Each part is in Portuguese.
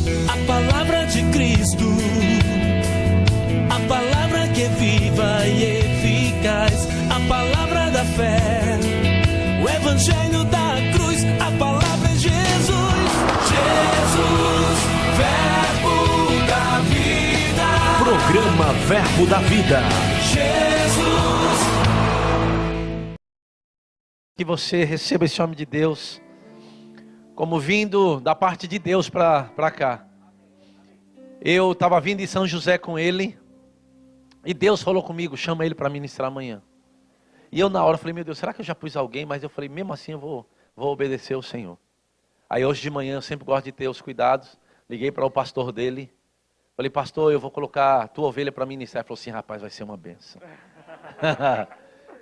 A palavra de Cristo, a palavra que é viva e eficaz, a palavra da fé, o evangelho da cruz, a palavra é Jesus. Jesus, verbo da vida. Programa Verbo da Vida. Jesus. Que você receba esse homem de Deus como vindo da parte de Deus para cá. Eu estava vindo em São José com ele e Deus falou comigo, chama ele para ministrar amanhã. E eu na hora falei, meu Deus, será que eu já pus alguém? Mas eu falei, mesmo assim eu vou obedecer ao Senhor. Aí hoje de manhã eu sempre gosto de ter os cuidados. Liguei para o pastor dele. Falei, pastor, eu vou colocar a tua ovelha para ministrar. Ele falou assim, rapaz, vai ser uma bênção.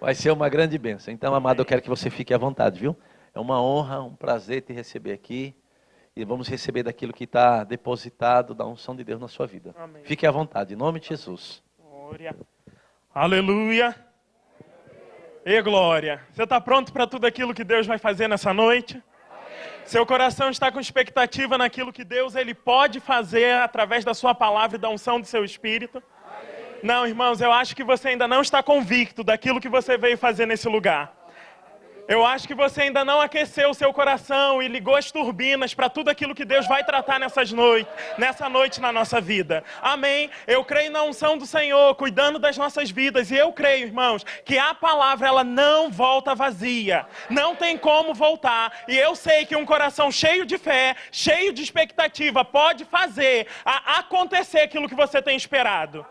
Vai ser uma grande bênção. Então, amado, eu quero que você fique à vontade, viu? É uma honra, um prazer te receber aqui. E vamos receber daquilo que está depositado, da unção de Deus na sua vida. Amém. Fique à vontade, em nome de Jesus. Glória. Aleluia. E glória. Você está pronto para tudo aquilo que Deus vai fazer nessa noite? Amém. Seu coração está com expectativa naquilo que Deus ele pode fazer através da sua palavra e da unção do seu espírito? Amém. Não, irmãos, eu acho que você ainda não está convicto daquilo que você veio fazer nesse lugar. Eu acho que você ainda não aqueceu o seu coração e ligou as turbinas para tudo aquilo que Deus vai tratar nessa noite na nossa vida. Amém? Eu creio na unção do Senhor, cuidando das nossas vidas. E eu creio, irmãos, que a palavra ela não volta vazia. Não tem como voltar. E eu sei que um coração cheio de fé, cheio de expectativa, pode fazer acontecer aquilo que você tem esperado.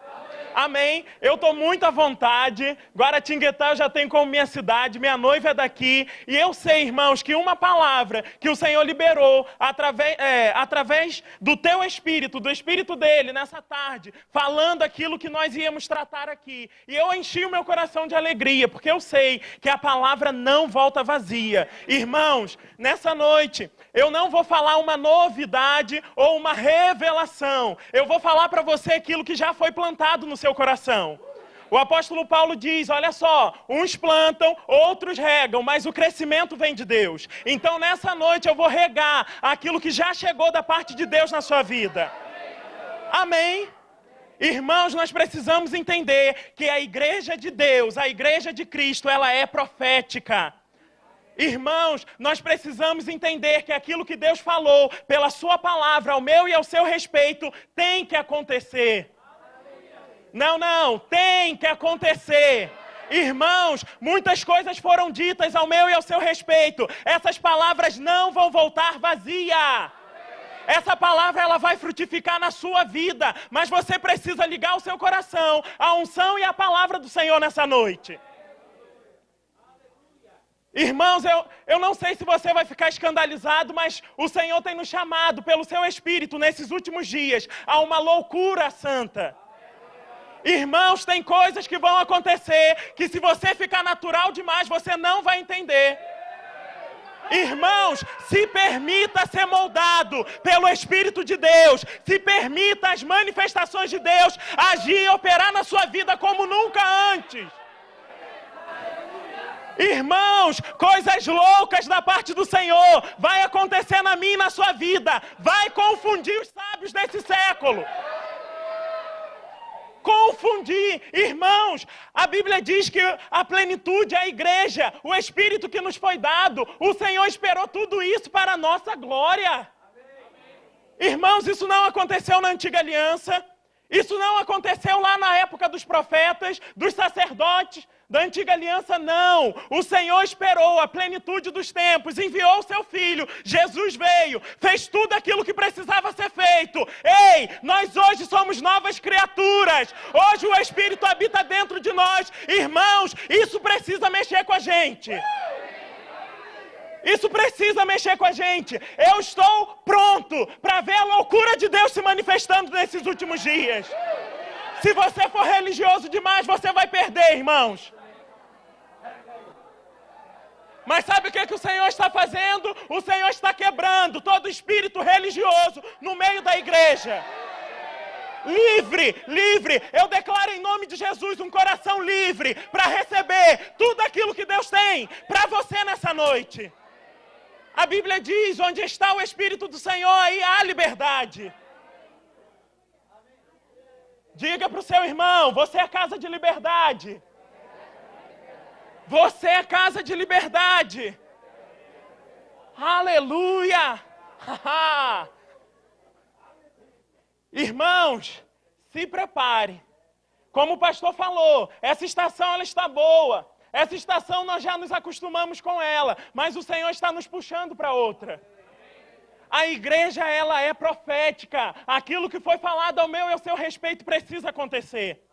Amém? Eu estou muito à vontade. Guaratinguetá eu já tenho como minha cidade, minha noiva é daqui. E eu sei, irmãos, que uma palavra que o Senhor liberou através do teu espírito, do espírito dele, nessa tarde, falando aquilo que nós íamos tratar aqui. E eu enchi o meu coração de alegria, porque eu sei que a palavra não volta vazia. Irmãos, nessa noite, eu não vou falar uma novidade ou uma revelação. Eu vou falar para você aquilo que já foi plantado no seu coração. O apóstolo Paulo diz, olha só, uns plantam, outros regam, mas o crescimento vem de Deus. Então nessa noite eu vou regar aquilo que já chegou da parte de Deus na sua vida. Amém? Irmãos, nós precisamos entender que a igreja de Deus, a igreja de Cristo, ela é profética. Irmãos, nós precisamos entender que aquilo que Deus falou pela sua palavra, ao meu e ao seu respeito, tem que acontecer. Não, tem que acontecer. Irmãos, muitas coisas foram ditas ao meu e ao seu respeito. Essas palavras não vão voltar vazia. Essa palavra ela vai frutificar na sua vida, mas você precisa ligar o seu coração à unção e à palavra do Senhor nessa noite. Irmãos, eu não sei se você vai ficar escandalizado, mas o Senhor tem nos chamado pelo seu Espírito nesses últimos dias a uma loucura santa. Irmãos, tem coisas que vão acontecer que se você ficar natural demais, você não vai entender. Irmãos, se permita ser moldado pelo Espírito de Deus. Se permita as manifestações de Deus agir e operar na sua vida como nunca antes. Irmãos, coisas loucas da parte do Senhor vai acontecer na minha e na sua vida. Vai confundir os sábios desse século. Confundir, irmãos, a Bíblia diz que a plenitude é a igreja, o Espírito que nos foi dado, o Senhor esperou tudo isso para a nossa glória. Irmãos, isso não aconteceu na antiga aliança, isso não aconteceu lá na época dos profetas, dos sacerdotes, da antiga aliança, não. O Senhor esperou a plenitude dos tempos, enviou o seu Filho, Jesus veio, fez tudo aquilo que precisava ser feito. Ei, nós hoje somos novas criaturas, hoje o Espírito habita dentro de nós. Irmãos, isso precisa mexer com a gente. Isso precisa mexer com a gente. Eu estou pronto para ver a loucura de Deus se manifestando nesses últimos dias. Se você for religioso demais, você vai perder, irmãos. Mas sabe o que o Senhor está fazendo? O Senhor está quebrando todo espírito religioso no meio da igreja. Livre, eu declaro em nome de Jesus um coração livre para receber tudo aquilo que Deus tem para você nessa noite. A Bíblia diz, onde está o Espírito do Senhor, aí há liberdade. Diga para o seu irmão, você é casa de liberdade. Você é casa de liberdade. Aleluia! Irmãos, se prepare. Como o pastor falou, essa estação ela está boa. Essa estação nós já nos acostumamos com ela, mas o Senhor está nos puxando para outra. A igreja ela é profética. Aquilo que foi falado ao meu e ao seu respeito precisa acontecer.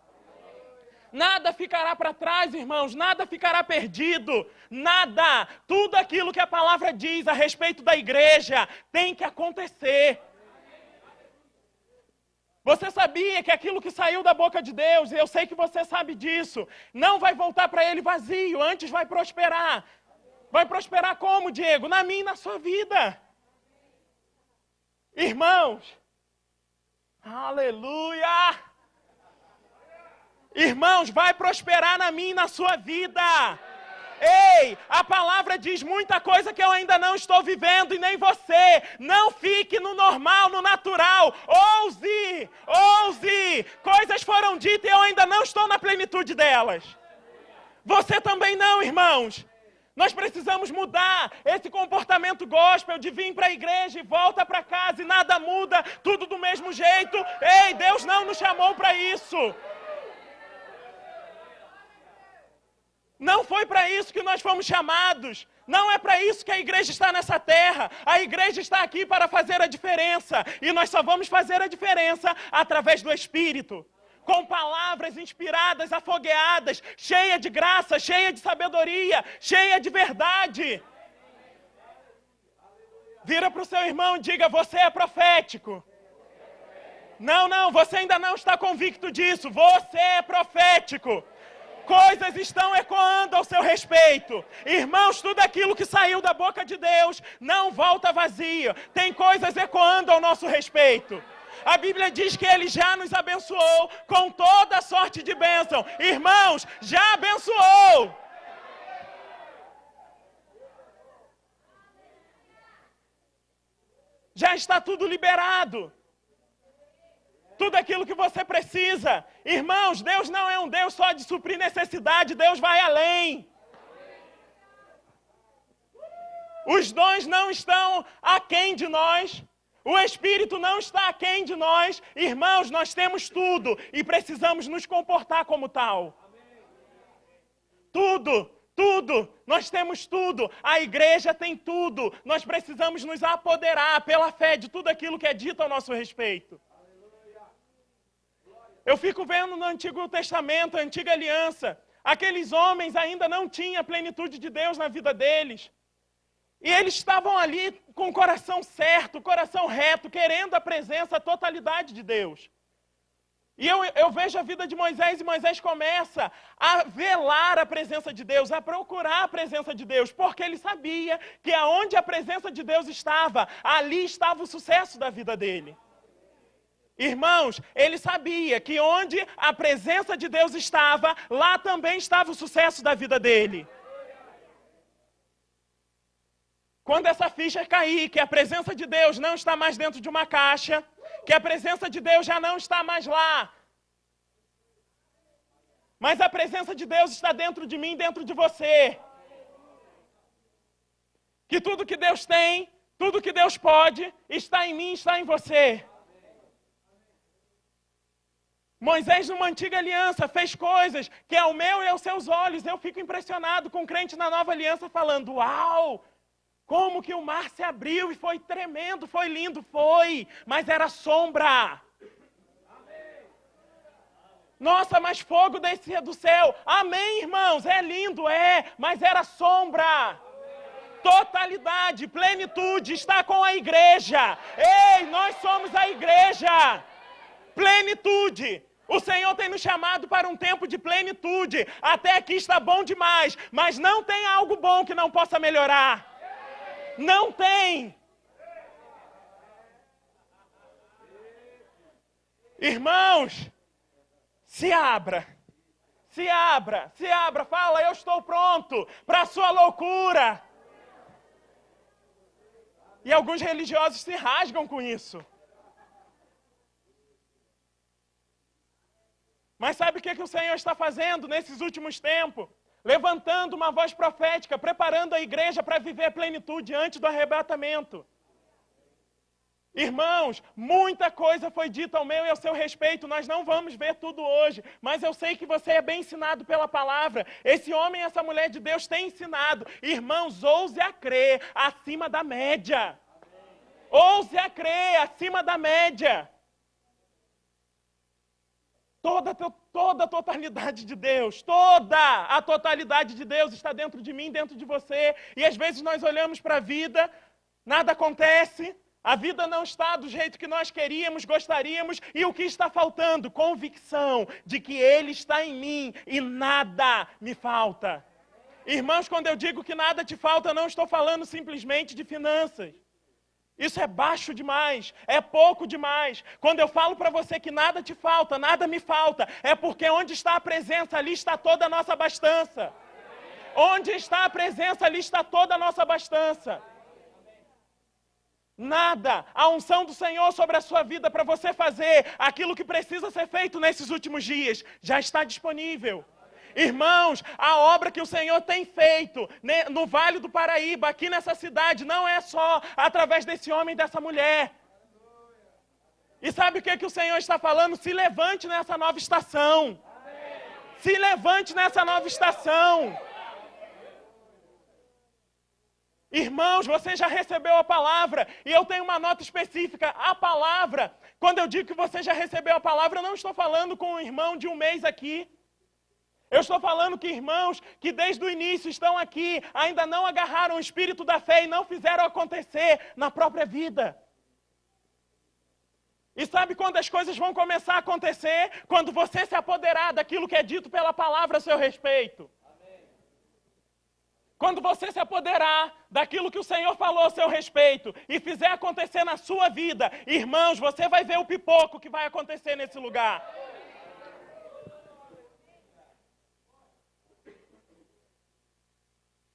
Nada ficará para trás, irmãos, nada ficará perdido, nada. Tudo aquilo que a palavra diz a respeito da igreja tem que acontecer. Você sabia que aquilo que saiu da boca de Deus, e eu sei que você sabe disso, não vai voltar para ele vazio, antes vai prosperar. Vai prosperar como, Diego? Na minha e na sua vida. Irmãos, aleluia! Irmãos, vai prosperar na minha e na sua vida. Ei, a palavra diz muita coisa que eu ainda não estou vivendo e nem você. Não fique no normal, no natural. Ouse, ouse. Coisas foram ditas e eu ainda não estou na plenitude delas. Você também não, irmãos. Nós precisamos mudar esse comportamento gospel de vir para a igreja e volta para casa e nada muda, tudo do mesmo jeito. Ei, Deus não nos chamou para isso. Não foi para isso que nós fomos chamados. Não é para isso que a igreja está nessa terra. A igreja está aqui para fazer a diferença. E nós só vamos fazer a diferença através do Espírito. Com palavras inspiradas, afogueadas, cheia de graça, cheia de sabedoria, cheia de verdade. Vira para o seu irmão e diga, você é profético. Não, você ainda não está convicto disso. Você é profético. Coisas estão ecoando ao seu respeito. Irmãos, tudo aquilo que saiu da boca de Deus não volta vazio. Tem coisas ecoando ao nosso respeito. A Bíblia diz que Ele já nos abençoou com toda sorte de bênção. Irmãos, já abençoou. Já está tudo liberado. Tudo aquilo que você precisa. Irmãos, Deus não é um Deus só de suprir necessidade, Deus vai além. Os dons não estão aquém de nós. O Espírito não está aquém de nós. Irmãos, nós temos tudo e precisamos nos comportar como tal. Tudo. Nós temos tudo. A igreja tem tudo. Nós precisamos nos apoderar pela fé de tudo aquilo que é dito ao nosso respeito. Eu fico vendo no Antigo Testamento, a Antiga Aliança, aqueles homens ainda não tinham a plenitude de Deus na vida deles. E eles estavam ali com o coração certo, o coração reto, querendo a presença, a totalidade de Deus. E eu vejo a vida de Moisés, e Moisés começa a velar a presença de Deus, a procurar a presença de Deus, porque ele sabia que aonde a presença de Deus estava, ali estava o sucesso da vida dele. Irmãos, ele sabia que onde a presença de Deus estava, lá também estava o sucesso da vida dele. Quando essa ficha cair, que a presença de Deus não está mais dentro de uma caixa, que a presença de Deus já não está mais lá, mas a presença de Deus está dentro de mim, dentro de você. Que tudo que Deus tem, tudo que Deus pode, está em mim, está em você. Moisés, numa antiga aliança, fez coisas que ao meu e aos seus olhos eu fico impressionado com crente na nova aliança falando, uau, como que o mar se abriu e foi tremendo, foi lindo, foi, mas era sombra. Nossa, mas fogo descia do céu. Amém, irmãos, é lindo, mas era sombra. Totalidade, plenitude está com a igreja. Ei, nós somos a igreja. Plenitude. O Senhor tem nos chamado para um tempo de plenitude. Até aqui está bom demais, mas não tem algo bom que não possa melhorar. Não tem. Irmãos, se abra. Se abra, se abra. Fala, eu estou pronto para a sua loucura. E alguns religiosos se rasgam com isso. Mas sabe o que o Senhor está fazendo nesses últimos tempos? Levantando uma voz profética, preparando a igreja para viver a plenitude antes do arrebatamento. Irmãos, muita coisa foi dita ao meu e ao seu respeito, nós não vamos ver tudo hoje, mas eu sei que você é bem ensinado pela palavra. Esse homem e essa mulher de Deus têm ensinado. Irmãos, ouse a crer acima da média. Ouse a crer acima da média. Toda a totalidade de Deus, toda a totalidade de Deus está dentro de mim, dentro de você. E às vezes nós olhamos para a vida, nada acontece, a vida não está do jeito que nós queríamos, gostaríamos. E o que está faltando? Convicção de que Ele está em mim e nada me falta. Irmãos, quando eu digo que nada te falta, não estou falando simplesmente de finanças. Isso é baixo demais, é pouco demais. Quando eu falo para você que nada te falta, nada me falta, é porque onde está a presença, ali está toda a nossa abastança. Onde está a presença, ali está toda a nossa abastança. Nada, a unção do Senhor sobre a sua vida para você fazer aquilo que precisa ser feito nesses últimos dias, já está disponível. Irmãos, a obra que o Senhor tem feito no Vale do Paraíba, aqui nessa cidade, não é só através desse homem e dessa mulher. E sabe o que o Senhor está falando? Se levante nessa nova estação. Se levante nessa nova estação. Irmãos, você já recebeu a palavra, e eu tenho uma nota específica. A palavra, quando eu digo que você já recebeu a palavra, eu não estou falando com um irmão de um mês aqui. Eu estou falando que irmãos que desde o início estão aqui, ainda não agarraram o espírito da fé e não fizeram acontecer na própria vida. E sabe quando as coisas vão começar a acontecer? Quando você se apoderar daquilo que é dito pela palavra a seu respeito. Quando você se apoderar daquilo que o Senhor falou a seu respeito e fizer acontecer na sua vida, irmãos, você vai ver o pipoco que vai acontecer nesse lugar.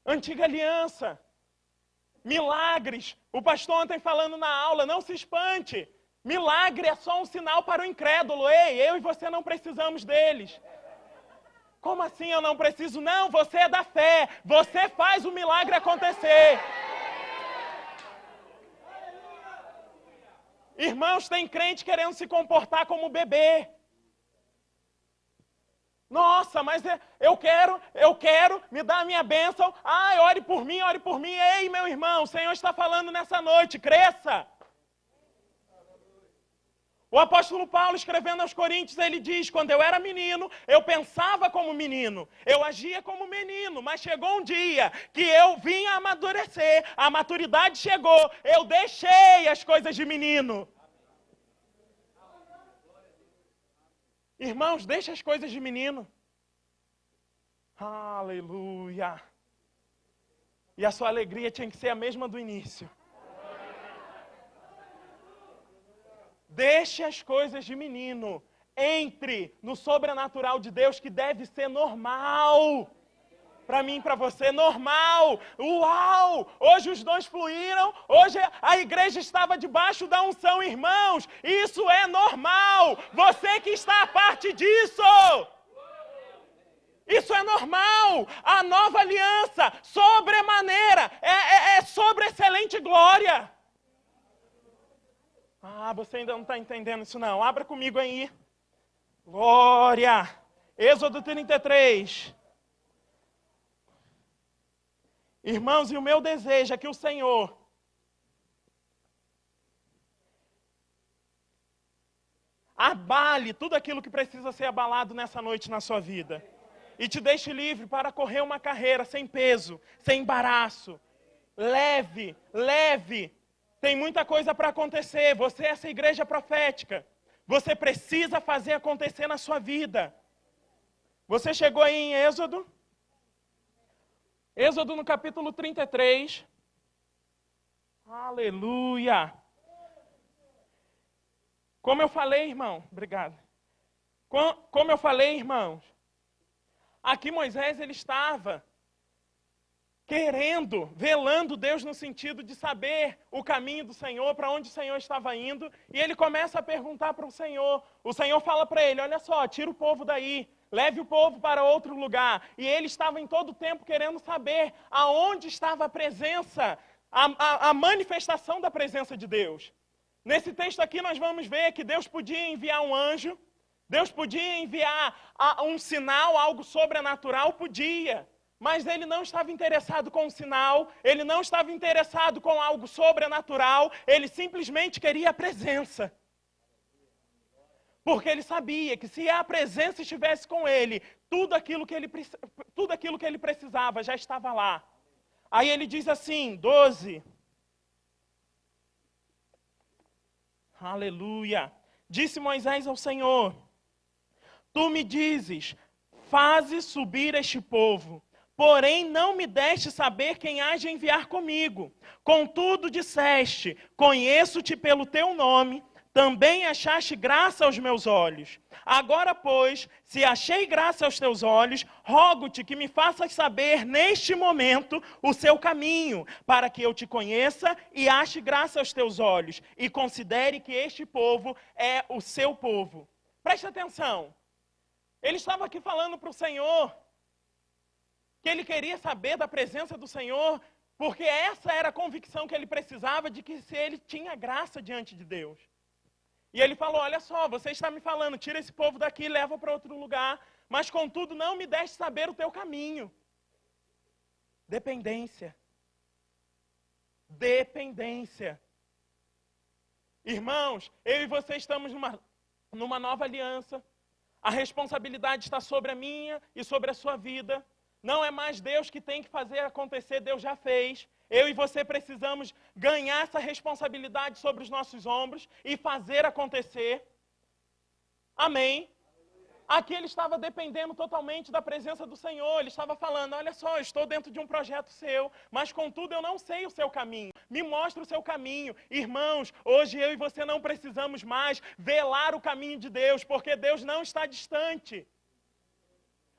Antiga aliança, milagres. O pastor ontem falando na aula, não se espante. Milagre é só um sinal para o incrédulo. Ei, eu e você não precisamos deles. Como assim eu não preciso? Não, você é da fé. Você faz o milagre acontecer. Irmãos, tem crente querendo se comportar como bebê. Nossa, mas eu quero, me dá a minha bênção. Ai, ore por mim, ore por mim. Ei, meu irmão, o Senhor está falando nessa noite, cresça. O apóstolo Paulo, escrevendo aos Coríntios, ele diz, quando eu era menino, eu pensava como menino, eu agia como menino, mas chegou um dia que eu vim a amadurecer, a maturidade chegou, eu deixei as coisas de menino. Irmãos, deixa as coisas de menino. Aleluia. E a sua alegria tinha que ser a mesma do início. Deixe as coisas de menino. Entre no sobrenatural de Deus, que deve ser normal. Para mim e para você, normal. Uau! Hoje os dons fluíram, hoje a igreja estava debaixo da unção, irmãos. Isso é normal. Você que está a parte disso. Isso é normal. A nova aliança, sobremaneira, é sobre excelente glória. Ah, você ainda não está entendendo isso não. Abra comigo aí. Glória. Êxodo 33. Irmãos, e o meu desejo é que o Senhor abale tudo aquilo que precisa ser abalado nessa noite na sua vida. E te deixe livre para correr uma carreira sem peso, sem embaraço. Leve, leve. Tem muita coisa para acontecer. Você é essa igreja profética. Você precisa fazer acontecer na sua vida. Você chegou aí em Êxodo? Êxodo no capítulo 33. Aleluia. Como eu falei, irmão, obrigado. Como eu falei, irmãos, aqui Moisés ele estava querendo, velando Deus no sentido de saber o caminho do Senhor, para onde o Senhor estava indo, e ele começa a perguntar para o Senhor fala para ele, olha só, tira o povo daí, leve o povo para outro lugar, e ele estava em todo o tempo querendo saber aonde estava a presença, a manifestação da presença de Deus. Nesse texto aqui nós vamos ver que Deus podia enviar um anjo, Deus podia enviar um sinal, algo sobrenatural, podia. Mas ele não estava interessado com o sinal, ele não estava interessado com algo sobrenatural, ele simplesmente queria a presença. Porque ele sabia que se a presença estivesse com ele, tudo aquilo que ele precisava já estava lá. Aí ele diz assim, 12. Aleluia. Disse Moisés ao Senhor, tu me dizes, faze subir este povo. Porém, não me deste saber quem há de enviar comigo. Contudo, disseste, conheço-te pelo teu nome, também achaste graça aos meus olhos. Agora, pois, se achei graça aos teus olhos, rogo-te que me faças saber, neste momento, o seu caminho, para que eu te conheça e ache graça aos teus olhos, e considere que este povo é o seu povo. Preste atenção. Ele estava aqui falando para o Senhor, que ele queria saber da presença do Senhor, porque essa era a convicção que ele precisava de que se ele tinha graça diante de Deus. E ele falou, olha só, você está me falando, tira esse povo daqui, leva para outro lugar, mas contudo não me deste saber o teu caminho. Dependência. Dependência. Irmãos, eu e você estamos numa nova aliança. A responsabilidade está sobre a minha e sobre a sua vida. Não é mais Deus que tem que fazer acontecer, Deus já fez. Eu e você precisamos ganhar essa responsabilidade sobre os nossos ombros e fazer acontecer. Amém? Aqui ele estava dependendo totalmente da presença do Senhor. Ele estava falando, olha só, eu estou dentro de um projeto seu, mas contudo eu não sei o seu caminho. Me mostra o seu caminho. Irmãos, hoje eu e você não precisamos mais velar o caminho de Deus, porque Deus não está distante.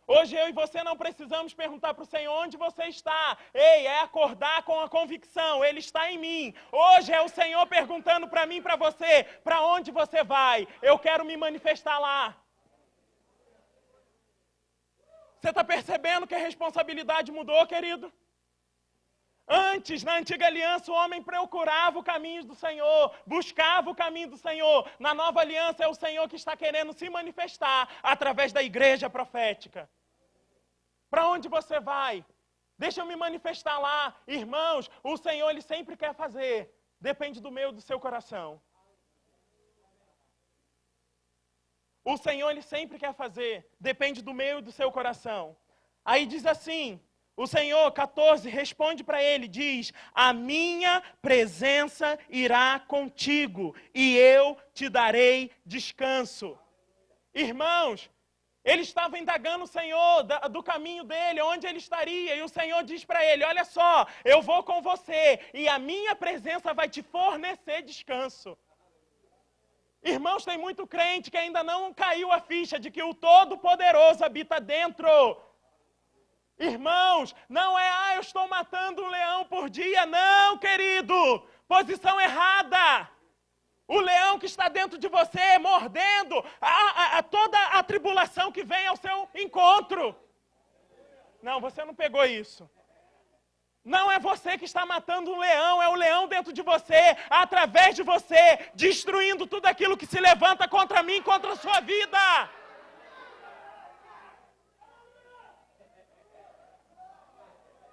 Hoje eu e você não precisamos perguntar para o Senhor onde você está. Ei, é acordar com a convicção, Ele está em mim. Hoje é o Senhor perguntando para mim e para você, para onde você vai? Eu quero me manifestar lá. Você está percebendo que a responsabilidade mudou, querido? Antes, na antiga aliança, o homem procurava o caminho do Senhor, buscava o caminho do Senhor. Na nova aliança, é o Senhor que está querendo se manifestar através da igreja profética. Para onde você vai? Deixa eu me manifestar lá. Irmãos, o Senhor, Ele sempre quer fazer. Depende do meu e do seu coração. O Senhor, Ele sempre quer fazer. Depende do meu e do seu coração. Aí diz assim... O Senhor, 14, responde para ele, diz, a minha presença irá contigo e eu te darei descanso. Irmãos, ele estava indagando o Senhor do caminho dele, onde ele estaria, e o Senhor diz para ele, olha só, eu vou com você e a minha presença vai te fornecer descanso. Irmãos, tem muito crente que ainda não caiu a ficha de que o Todo-Poderoso habita dentro. Irmãos, não é, eu estou matando um leão por dia. Não, querido, posição errada. O leão que está dentro de você, mordendo toda a tribulação que vem ao seu encontro. Não, você não pegou isso. Não é você que está matando um leão, é o leão dentro de você, através de você, destruindo tudo aquilo que se levanta contra mim, contra a sua vida.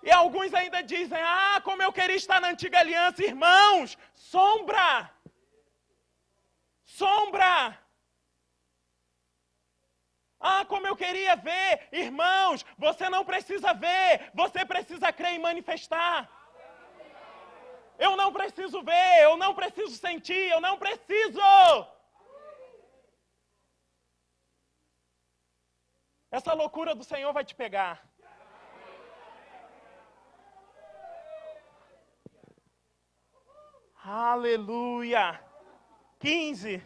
E alguns ainda dizem, como eu queria estar na antiga aliança. Irmãos, sombra. Sombra. Como eu queria ver. Irmãos, você não precisa ver, você precisa crer e manifestar. Eu não preciso ver, eu não preciso sentir, eu não preciso. Essa loucura do Senhor vai te pegar. Aleluia. 15.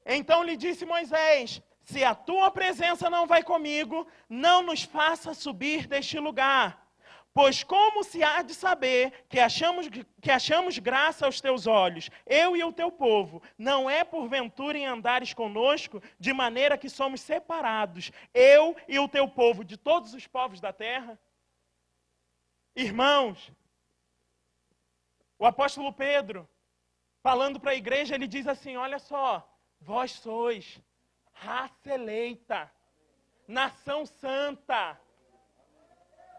Então lhe disse Moisés, se a tua presença não vai comigo, não nos faça subir deste lugar. Pois como se há de saber que achamos graça aos teus olhos, eu e o teu povo, não é porventura em andares conosco, de maneira que somos separados, eu e o teu povo, de todos os povos da terra? Irmãos, o apóstolo Pedro, falando para a igreja, ele diz assim, olha só, vós sois raça eleita, nação santa,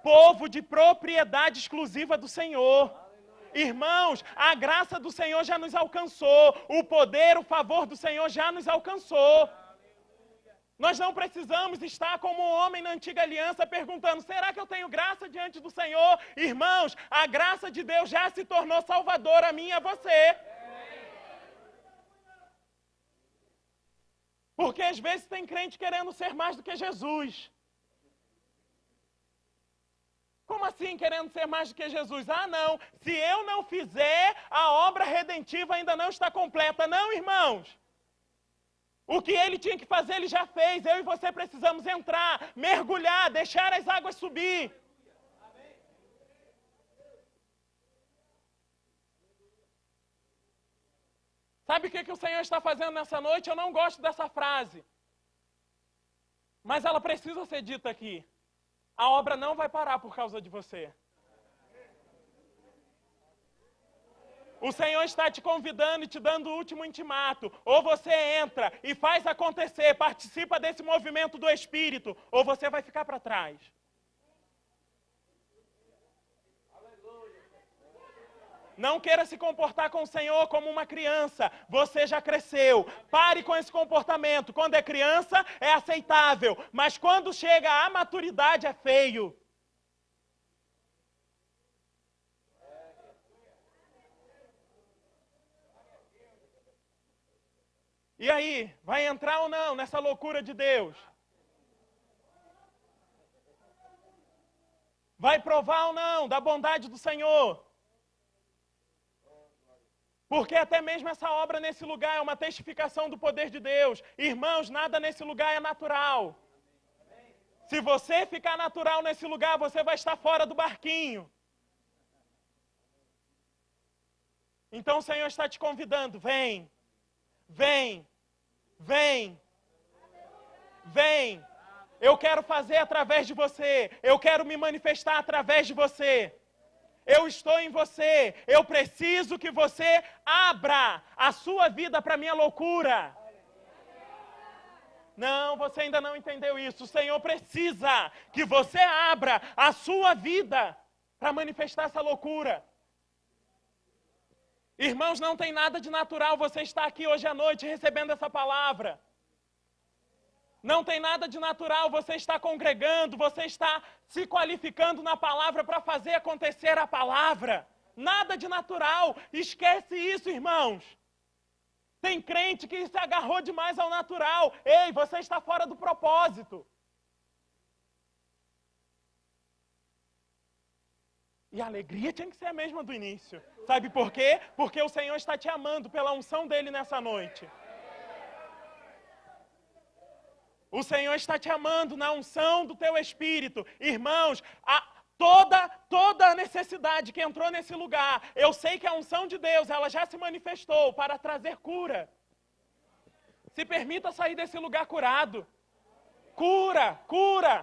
povo de propriedade exclusiva do Senhor. Irmãos, a graça do Senhor já nos alcançou, o poder, o favor do Senhor já nos alcançou. Nós não precisamos estar como um homem na antiga aliança perguntando, será que eu tenho graça diante do Senhor? Irmãos, a graça de Deus já se tornou salvador a mim e a você. Porque às vezes tem crente querendo ser mais do que Jesus. Como assim querendo ser mais do que Jesus? Ah, não, se eu não fizer, a obra redentiva ainda não está completa. Não, irmãos. O que ele tinha que fazer, ele já fez. Eu e você precisamos entrar, mergulhar, deixar as águas subir. Sabe o que o Senhor está fazendo nessa noite? Eu não gosto dessa frase. Mas ela precisa ser dita aqui. A obra não vai parar por causa de você. O Senhor está te convidando e te dando o último intimato. Ou você entra e faz acontecer, participa desse movimento do Espírito, ou você vai ficar para trás. Não queira se comportar com o Senhor como uma criança. Você já cresceu. Pare com esse comportamento. Quando é criança, é aceitável. Mas quando chega à maturidade, é feio. E aí, vai entrar ou não nessa loucura de Deus? Vai provar ou não da bondade do Senhor? Porque até mesmo essa obra nesse lugar é uma testificação do poder de Deus. Irmãos, nada nesse lugar é natural. Se você ficar natural nesse lugar, você vai estar fora do barquinho. Então o Senhor está te convidando, vem, vem, vem, vem. Eu quero fazer através de você, eu quero me manifestar através de você. Eu estou em você, eu preciso que você abra a sua vida para a minha loucura. Não, você ainda não entendeu isso. O Senhor precisa que você abra a sua vida para manifestar essa loucura. Irmãos, não tem nada de natural você estar aqui hoje à noite recebendo essa palavra. Não tem nada de natural você estar congregando, você está se qualificando na palavra para fazer acontecer a palavra. Nada de natural. Esquece isso, irmãos. Tem crente que se agarrou demais ao natural. Ei, você está fora do propósito. E a alegria tinha que ser a mesma do início. Sabe por quê? Porque o Senhor está te amando pela unção dele nessa noite. O Senhor está te amando na unção do teu espírito. Irmãos, toda a necessidade que entrou nesse lugar, eu sei que a unção de Deus, ela já se manifestou para trazer cura. Se permita sair desse lugar curado. Cura, cura.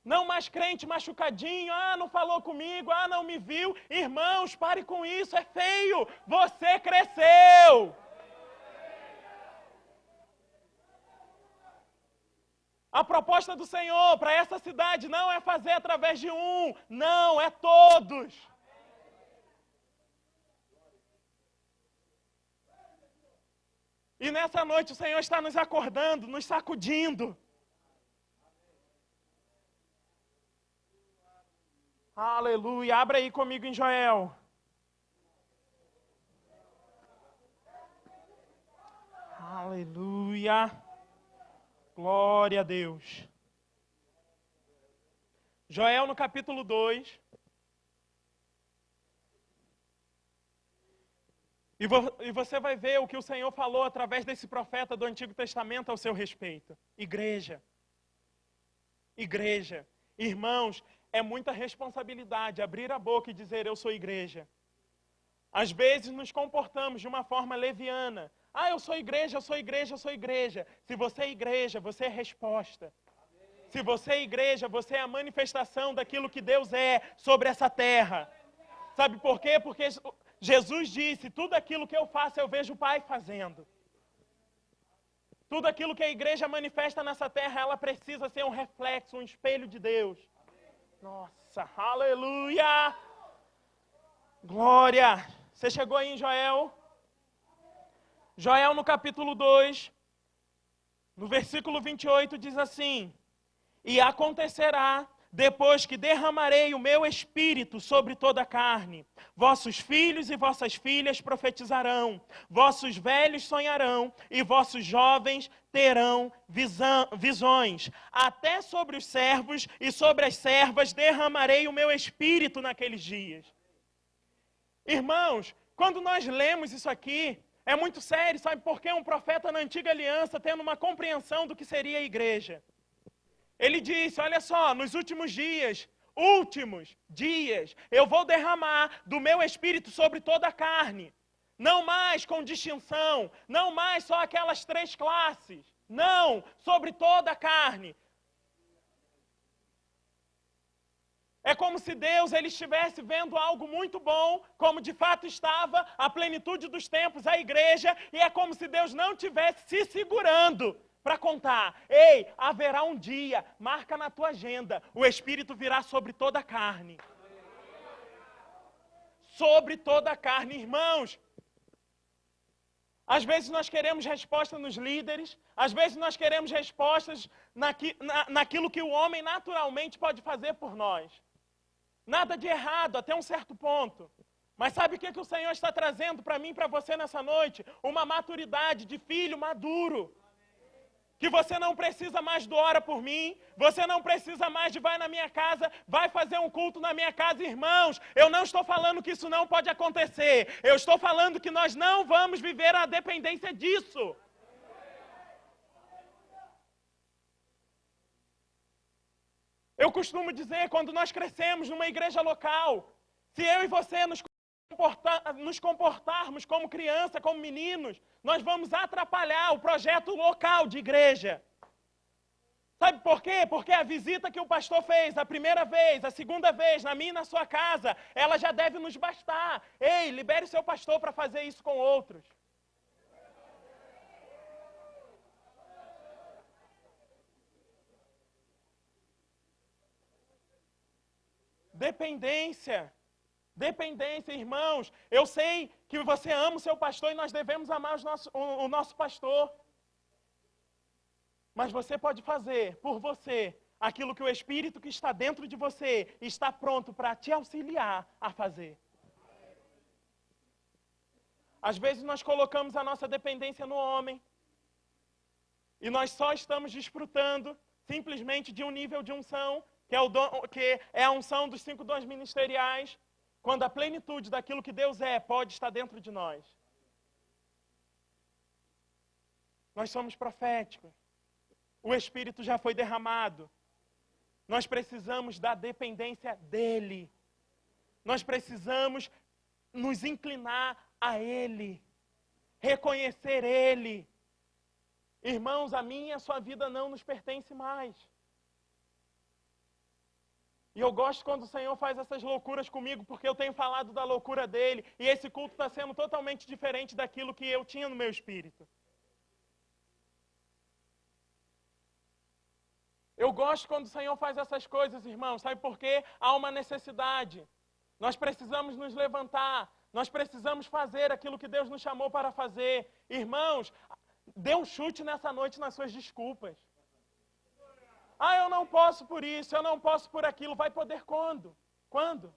Não mais crente machucadinho, não falou comigo, não me viu. Irmãos, pare com isso, é feio. Você cresceu. A proposta do Senhor para essa cidade não é fazer através de um, não, é todos. E nessa noite o Senhor está nos acordando, nos sacudindo. Aleluia, abra aí comigo em Joel. Aleluia. Glória a Deus. Joel no capítulo 2. E você vai ver o que o Senhor falou através desse profeta do Antigo Testamento ao seu respeito. Igreja. Igreja. Irmãos, é muita responsabilidade abrir a boca e dizer eu sou igreja. Às vezes nos comportamos de uma forma leviana. Eu sou igreja, eu sou igreja, eu sou igreja. Se você é igreja, você é resposta. Se você é igreja, você é a manifestação daquilo que Deus é sobre essa terra. Sabe por quê? Porque Jesus disse, tudo aquilo que eu faço, eu vejo o Pai fazendo. Tudo aquilo que a igreja manifesta nessa terra, ela precisa ser um reflexo, um espelho de Deus. Nossa, aleluia! Glória! Você chegou aí em Joel? Joel no capítulo 2, no versículo 28 diz assim: E acontecerá, depois que derramarei o meu espírito sobre toda a carne, vossos filhos e vossas filhas profetizarão, vossos velhos sonharão e vossos jovens terão visões. Até sobre os servos e sobre as servas derramarei o meu espírito naqueles dias. Irmãos, quando nós lemos isso aqui, é muito sério, sabe por quê? Um profeta na antiga aliança tendo uma compreensão do que seria a igreja. Ele disse, olha só, nos últimos dias, eu vou derramar do meu espírito sobre toda a carne. Não mais com distinção, não mais só aquelas 3 classes. Não, sobre toda a carne. É como se Deus ele estivesse vendo algo muito bom, como de fato estava a plenitude dos tempos, a igreja, e é como se Deus não estivesse se segurando para contar. Ei, haverá um dia, marca na tua agenda, o Espírito virá sobre toda a carne. Sobre toda a carne, irmãos. Às vezes nós queremos resposta nos líderes, às vezes nós queremos respostas naquilo que o homem naturalmente pode fazer por nós. Nada de errado, até um certo ponto. Mas sabe o que o Senhor está trazendo para mim e para você nessa noite? Uma maturidade de filho maduro. Que você não precisa mais do ora por mim, você não precisa mais de vai na minha casa, vai fazer um culto na minha casa, irmãos. Eu não estou falando que isso não pode acontecer. Eu estou falando que nós não vamos viver a dependência disso. Eu costumo dizer, quando nós crescemos numa igreja local, se eu e você nos comportarmos como criança, como meninos, nós vamos atrapalhar o projeto local de igreja. Sabe por quê? Porque a visita que o pastor fez a primeira vez, a segunda vez, na minha e na sua casa, ela já deve nos bastar. Ei, libere seu pastor para fazer isso com outros. Dependência, irmãos. Eu sei que você ama o seu pastor e nós devemos amar o nosso pastor. Mas você pode fazer por você aquilo que o Espírito que está dentro de você está pronto para te auxiliar a fazer. Às vezes nós colocamos a nossa dependência no homem e nós só estamos desfrutando simplesmente de um nível de unção que é a unção dos 5 dons ministeriais, quando a plenitude daquilo que Deus pode estar dentro de nós. Nós somos proféticos. O Espírito já foi derramado. Nós precisamos da dependência dEle. Nós precisamos nos inclinar a Ele. Reconhecer Ele. Irmãos, a minha e a sua vida não nos pertence mais. E eu gosto quando o Senhor faz essas loucuras comigo, porque eu tenho falado da loucura dele, e esse culto está sendo totalmente diferente daquilo que eu tinha no meu espírito. Eu gosto quando o Senhor faz essas coisas, irmãos, sabe por quê? Há uma necessidade. Nós precisamos nos levantar, nós precisamos fazer aquilo que Deus nos chamou para fazer. Irmãos, dê um chute nessa noite nas suas desculpas. Eu não posso por isso, eu não posso por aquilo. Vai poder quando? Quando?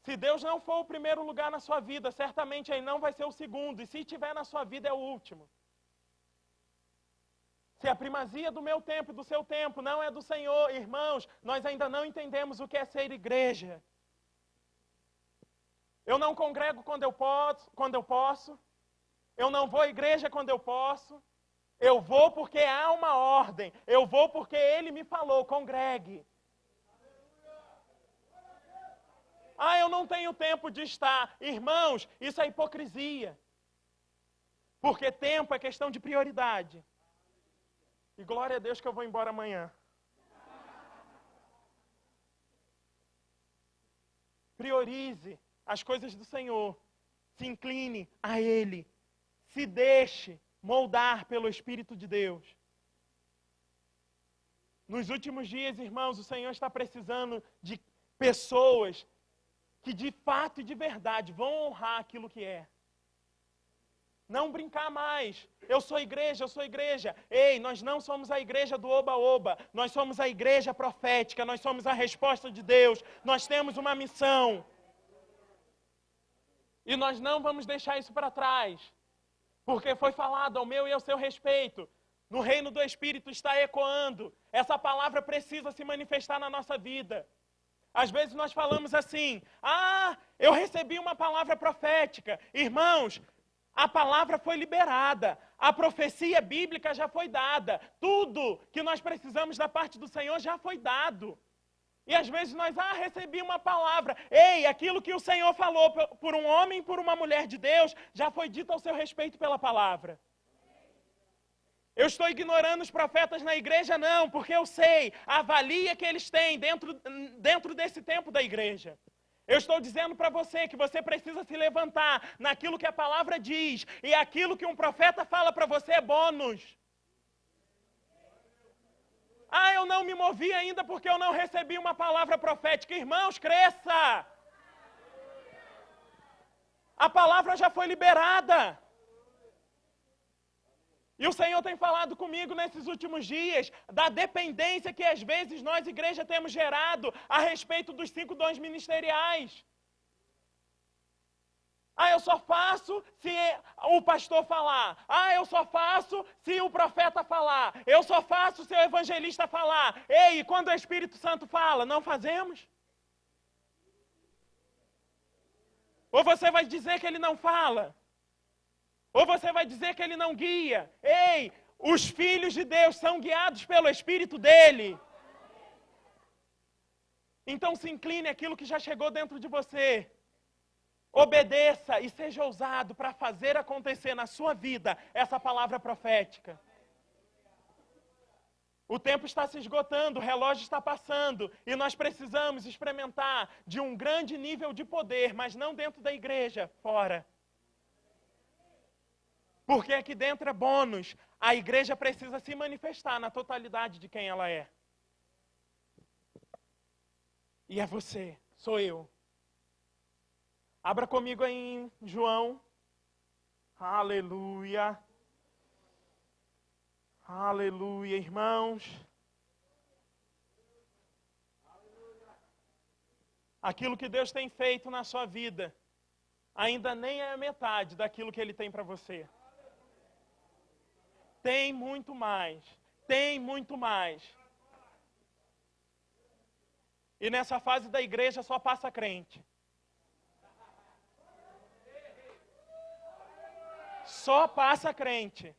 Se Deus não for o primeiro lugar na sua vida, certamente Ele não vai ser o segundo. E se estiver na sua vida, é o último. Se a primazia do meu tempo e do seu tempo não é do Senhor, irmãos, nós ainda não entendemos o que é ser igreja. Eu não congrego quando eu posso. Eu não vou à igreja quando eu posso. Eu vou porque há uma ordem. Eu vou porque Ele me falou, congregue. Ah, eu não tenho tempo de estar. Irmãos, isso é hipocrisia. Porque tempo é questão de prioridade. E glória a Deus que eu vou embora amanhã. Priorize as coisas do Senhor. Se incline a Ele. Se deixe moldar pelo Espírito de Deus. Nos últimos dias, irmãos, o Senhor está precisando de pessoas que de fato e de verdade vão honrar aquilo que é. Não brincar mais. Eu sou igreja, eu sou igreja. Ei, nós não somos a igreja do oba-oba. Nós somos a igreja profética. Nós somos a resposta de Deus. Nós temos uma missão. E nós não vamos deixar isso para trás. Porque foi falado ao meu e ao seu respeito. No reino do Espírito está ecoando. Essa palavra precisa se manifestar na nossa vida. Às vezes nós falamos assim: ah, eu recebi uma palavra profética. Irmãos, a palavra foi liberada. A profecia bíblica já foi dada. Tudo que nós precisamos da parte do Senhor já foi dado. E às vezes nós, recebi uma palavra. Ei, aquilo que o Senhor falou por um homem e por uma mulher de Deus, já foi dito ao seu respeito pela palavra. Eu estou ignorando os profetas na igreja? Não, porque eu sei a valia que eles têm dentro desse tempo da igreja. Eu estou dizendo para você que você precisa se levantar naquilo que a palavra diz. E aquilo que um profeta fala para você é bônus. Ah, eu não me movi ainda porque eu não recebi uma palavra profética. Irmãos, cresça! A palavra já foi liberada. E o Senhor tem falado comigo nesses últimos dias da dependência que às vezes nós, igreja, temos gerado a respeito dos 5 dons ministeriais. Ah, eu só faço se o pastor falar. Ah, eu só faço se o profeta falar. Eu só faço se o evangelista falar. Ei, e quando o Espírito Santo fala, não fazemos? Ou você vai dizer que ele não fala? Ou você vai dizer que ele não guia? Ei, os filhos de Deus são guiados pelo Espírito dele. Então se incline àquilo que já chegou dentro de você. Obedeça e seja ousado para fazer acontecer na sua vida essa palavra profética. O tempo está se esgotando, o relógio está passando e nós precisamos experimentar de um grande nível de poder, mas não dentro da igreja, fora. Porque aqui dentro é bônus. A igreja precisa se manifestar na totalidade de quem ela é. E é você, sou eu. Abra comigo aí em João. Aleluia. Aleluia, irmãos. Aquilo que Deus tem feito na sua vida ainda nem é a metade daquilo que Ele tem para você. Tem muito mais. Tem muito mais. E nessa fase da igreja só passa crente. Só passa crente.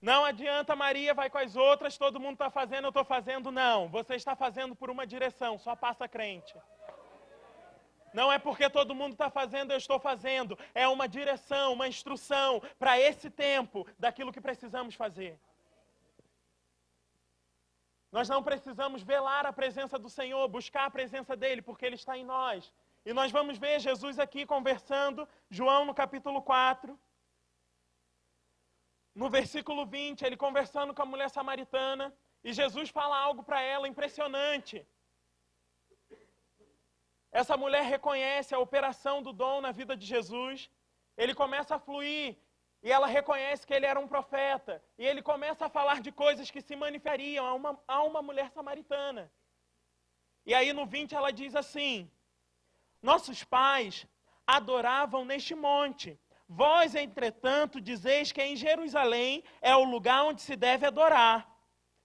Não adianta Maria vai com as outras, todo mundo está fazendo, eu estou fazendo. Não, você está fazendo por uma direção, só passa crente. Não é porque todo mundo está fazendo, eu estou fazendo. É uma direção, uma instrução para esse tempo daquilo que precisamos fazer. Nós não precisamos velar a presença do Senhor, buscar a presença dEle, porque Ele está em nós. E nós vamos ver Jesus aqui conversando, João no capítulo 4. No versículo 20, ele conversando com a mulher samaritana, e Jesus fala algo para ela impressionante. Essa mulher reconhece a operação do dom na vida de Jesus, ele começa a fluir, e ela reconhece que ele era um profeta, e ele começa a falar de coisas que se manifestariam a uma mulher samaritana. E aí no 20 ela diz assim: nossos pais adoravam neste monte, vós, entretanto, dizeis que em Jerusalém é o lugar onde se deve adorar.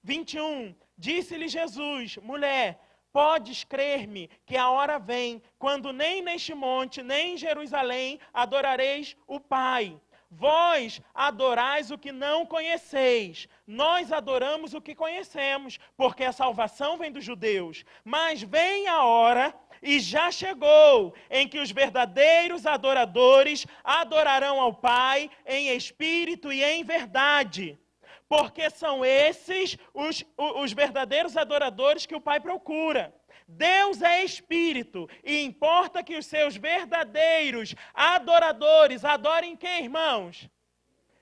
21, disse-lhe Jesus: mulher, podes crer-me que a hora vem, quando nem neste monte, nem em Jerusalém adorareis o Pai. Vós adorais o que não conheceis. Nós adoramos o que conhecemos, porque a salvação vem dos judeus. Mas vem a hora, e já chegou, em que os verdadeiros adoradores adorarão ao Pai em espírito e em verdade. Porque são esses os verdadeiros adoradores que o Pai procura. Deus é espírito e importa que os seus verdadeiros adoradores adorem quem, irmãos?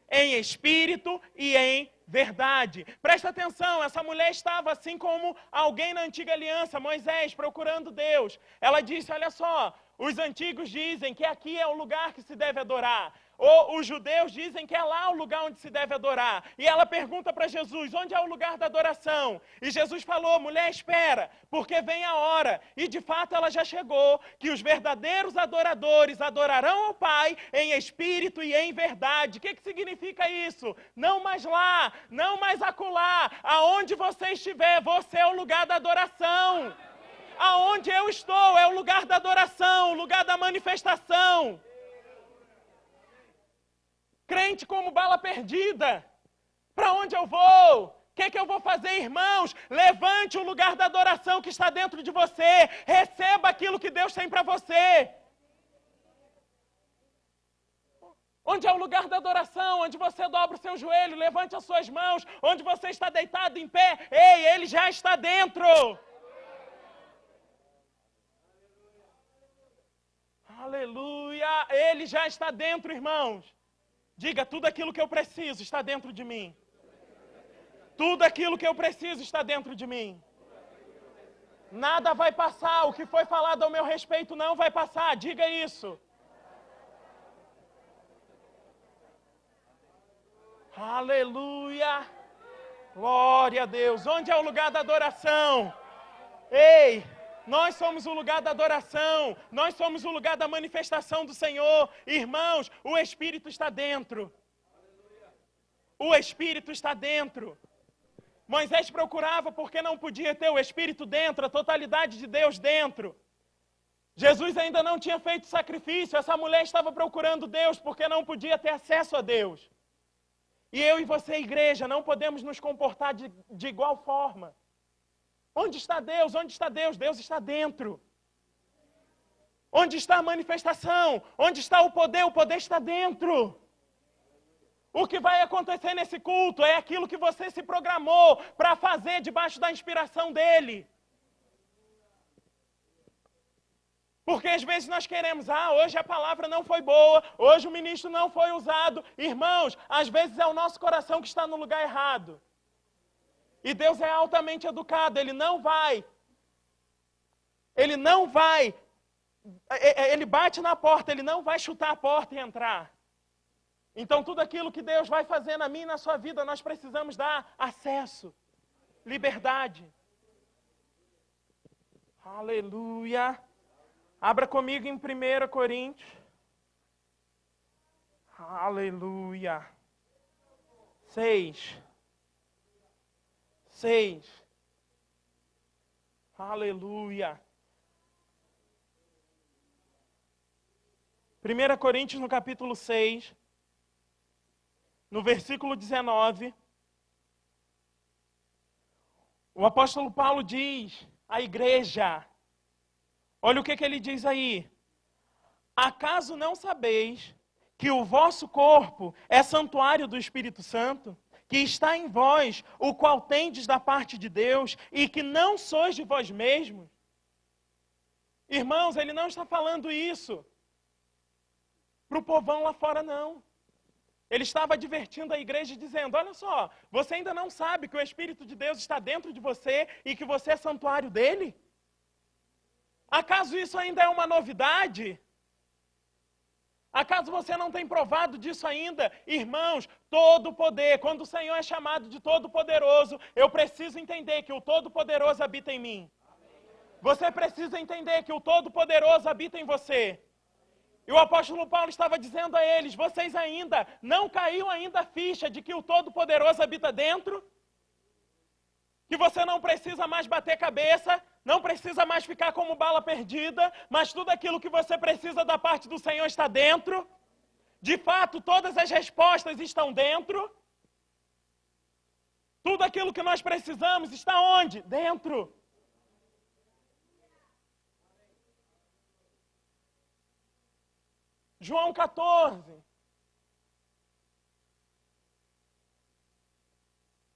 Em espírito e em verdade. Presta atenção, essa mulher estava assim como alguém na antiga aliança, Moisés, procurando Deus. Ela disse, olha só, os antigos dizem que aqui é o lugar que se deve adorar. Ou os judeus dizem que é lá o lugar onde se deve adorar. E ela pergunta para Jesus, onde é o lugar da adoração? E Jesus falou, mulher, espera, porque vem a hora. E de fato ela já chegou, que os verdadeiros adoradores adorarão ao Pai em espírito e em verdade. O que significa isso? Não mais lá, não mais acolá. Aonde você estiver, você é o lugar da adoração. Aonde eu estou é o lugar da adoração, o lugar da manifestação. Crente como bala perdida. Para onde eu vou? O que eu vou fazer, irmãos? Levante o lugar da adoração que está dentro de você. Receba aquilo que Deus tem para você. Onde é o lugar da adoração? Onde você dobra o seu joelho, levante as suas mãos. Onde você está deitado em pé. Ei, Ele já está dentro. Aleluia. Ele já está dentro, irmãos. Diga, tudo aquilo que eu preciso está dentro de mim. Tudo aquilo que eu preciso está dentro de mim. Nada vai passar. O que foi falado ao meu respeito não vai passar. Diga isso. Aleluia. Glória a Deus. Onde é o lugar da adoração? Ei! Nós somos o lugar da adoração, nós somos o lugar da manifestação do Senhor. Irmãos, o Espírito está dentro. O Espírito está dentro. Moisés procurava porque não podia ter o Espírito dentro, a totalidade de Deus dentro. Jesus ainda não tinha feito sacrifício, essa mulher estava procurando Deus porque não podia ter acesso a Deus. E eu e você, igreja, não podemos nos comportar de igual forma. Onde está Deus? Onde está Deus? Deus está dentro. Onde está a manifestação? Onde está o poder? O poder está dentro. O que vai acontecer nesse culto é aquilo que você se programou para fazer debaixo da inspiração dele. Porque às vezes nós queremos, hoje a palavra não foi boa, hoje o ministro não foi usado. Irmãos, às vezes é o nosso coração que está no lugar errado. E Deus é altamente educado, Ele bate na porta, Ele não vai chutar a porta e entrar. Então tudo aquilo que Deus vai fazer na minha e na sua vida, nós precisamos dar acesso, liberdade. Aleluia. Abra comigo em 1 Coríntios. Aleluia. 6. Aleluia. 1 Coríntios no capítulo 6, no versículo 19, o apóstolo Paulo diz à igreja, olha o que ele diz aí. Acaso não sabeis que o vosso corpo é santuário do Espírito Santo, que está em vós, o qual tendes da parte de Deus, e que não sois de vós mesmos? Irmãos, ele não está falando isso para o povão lá fora, não. Ele estava advertindo a igreja, dizendo, olha só, você ainda não sabe que o Espírito de Deus está dentro de você e que você é santuário dele? Acaso isso ainda é uma novidade? Acaso você não tem provado disso ainda? Irmãos, todo o poder, quando o Senhor é chamado de Todo-Poderoso, eu preciso entender que o Todo-Poderoso habita em mim. Você precisa entender que o Todo-Poderoso habita em você. E o apóstolo Paulo estava dizendo a eles, vocês ainda, não caiu ainda a ficha de que o Todo-Poderoso habita dentro? Que você não precisa mais bater cabeça, não precisa mais ficar como bala perdida, mas tudo aquilo que você precisa da parte do Senhor está dentro. De fato, todas as respostas estão dentro. Tudo aquilo que nós precisamos está onde? Dentro. João 14.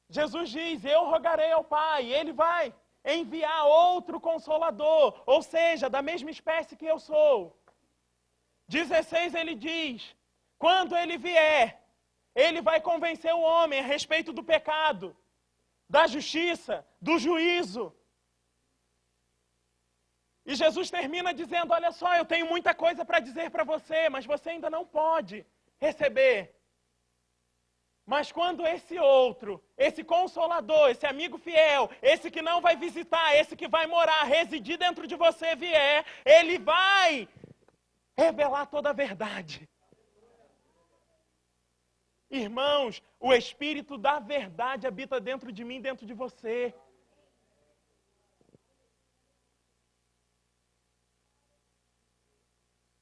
Jesus diz, eu rogarei ao Pai, e Ele vai enviar outro Consolador, ou seja, da mesma espécie que eu sou. 16 ele diz, quando Ele vier, Ele vai convencer o homem a respeito do pecado, da justiça, do juízo. E Jesus termina dizendo, olha só, eu tenho muita coisa para dizer para você, mas você ainda não pode receber. Mas quando esse outro, esse Consolador, esse amigo fiel, esse que não vai visitar, esse que vai morar, residir dentro de você vier, ele vai revelar toda a verdade. Irmãos, o Espírito da verdade habita dentro de mim, dentro de você.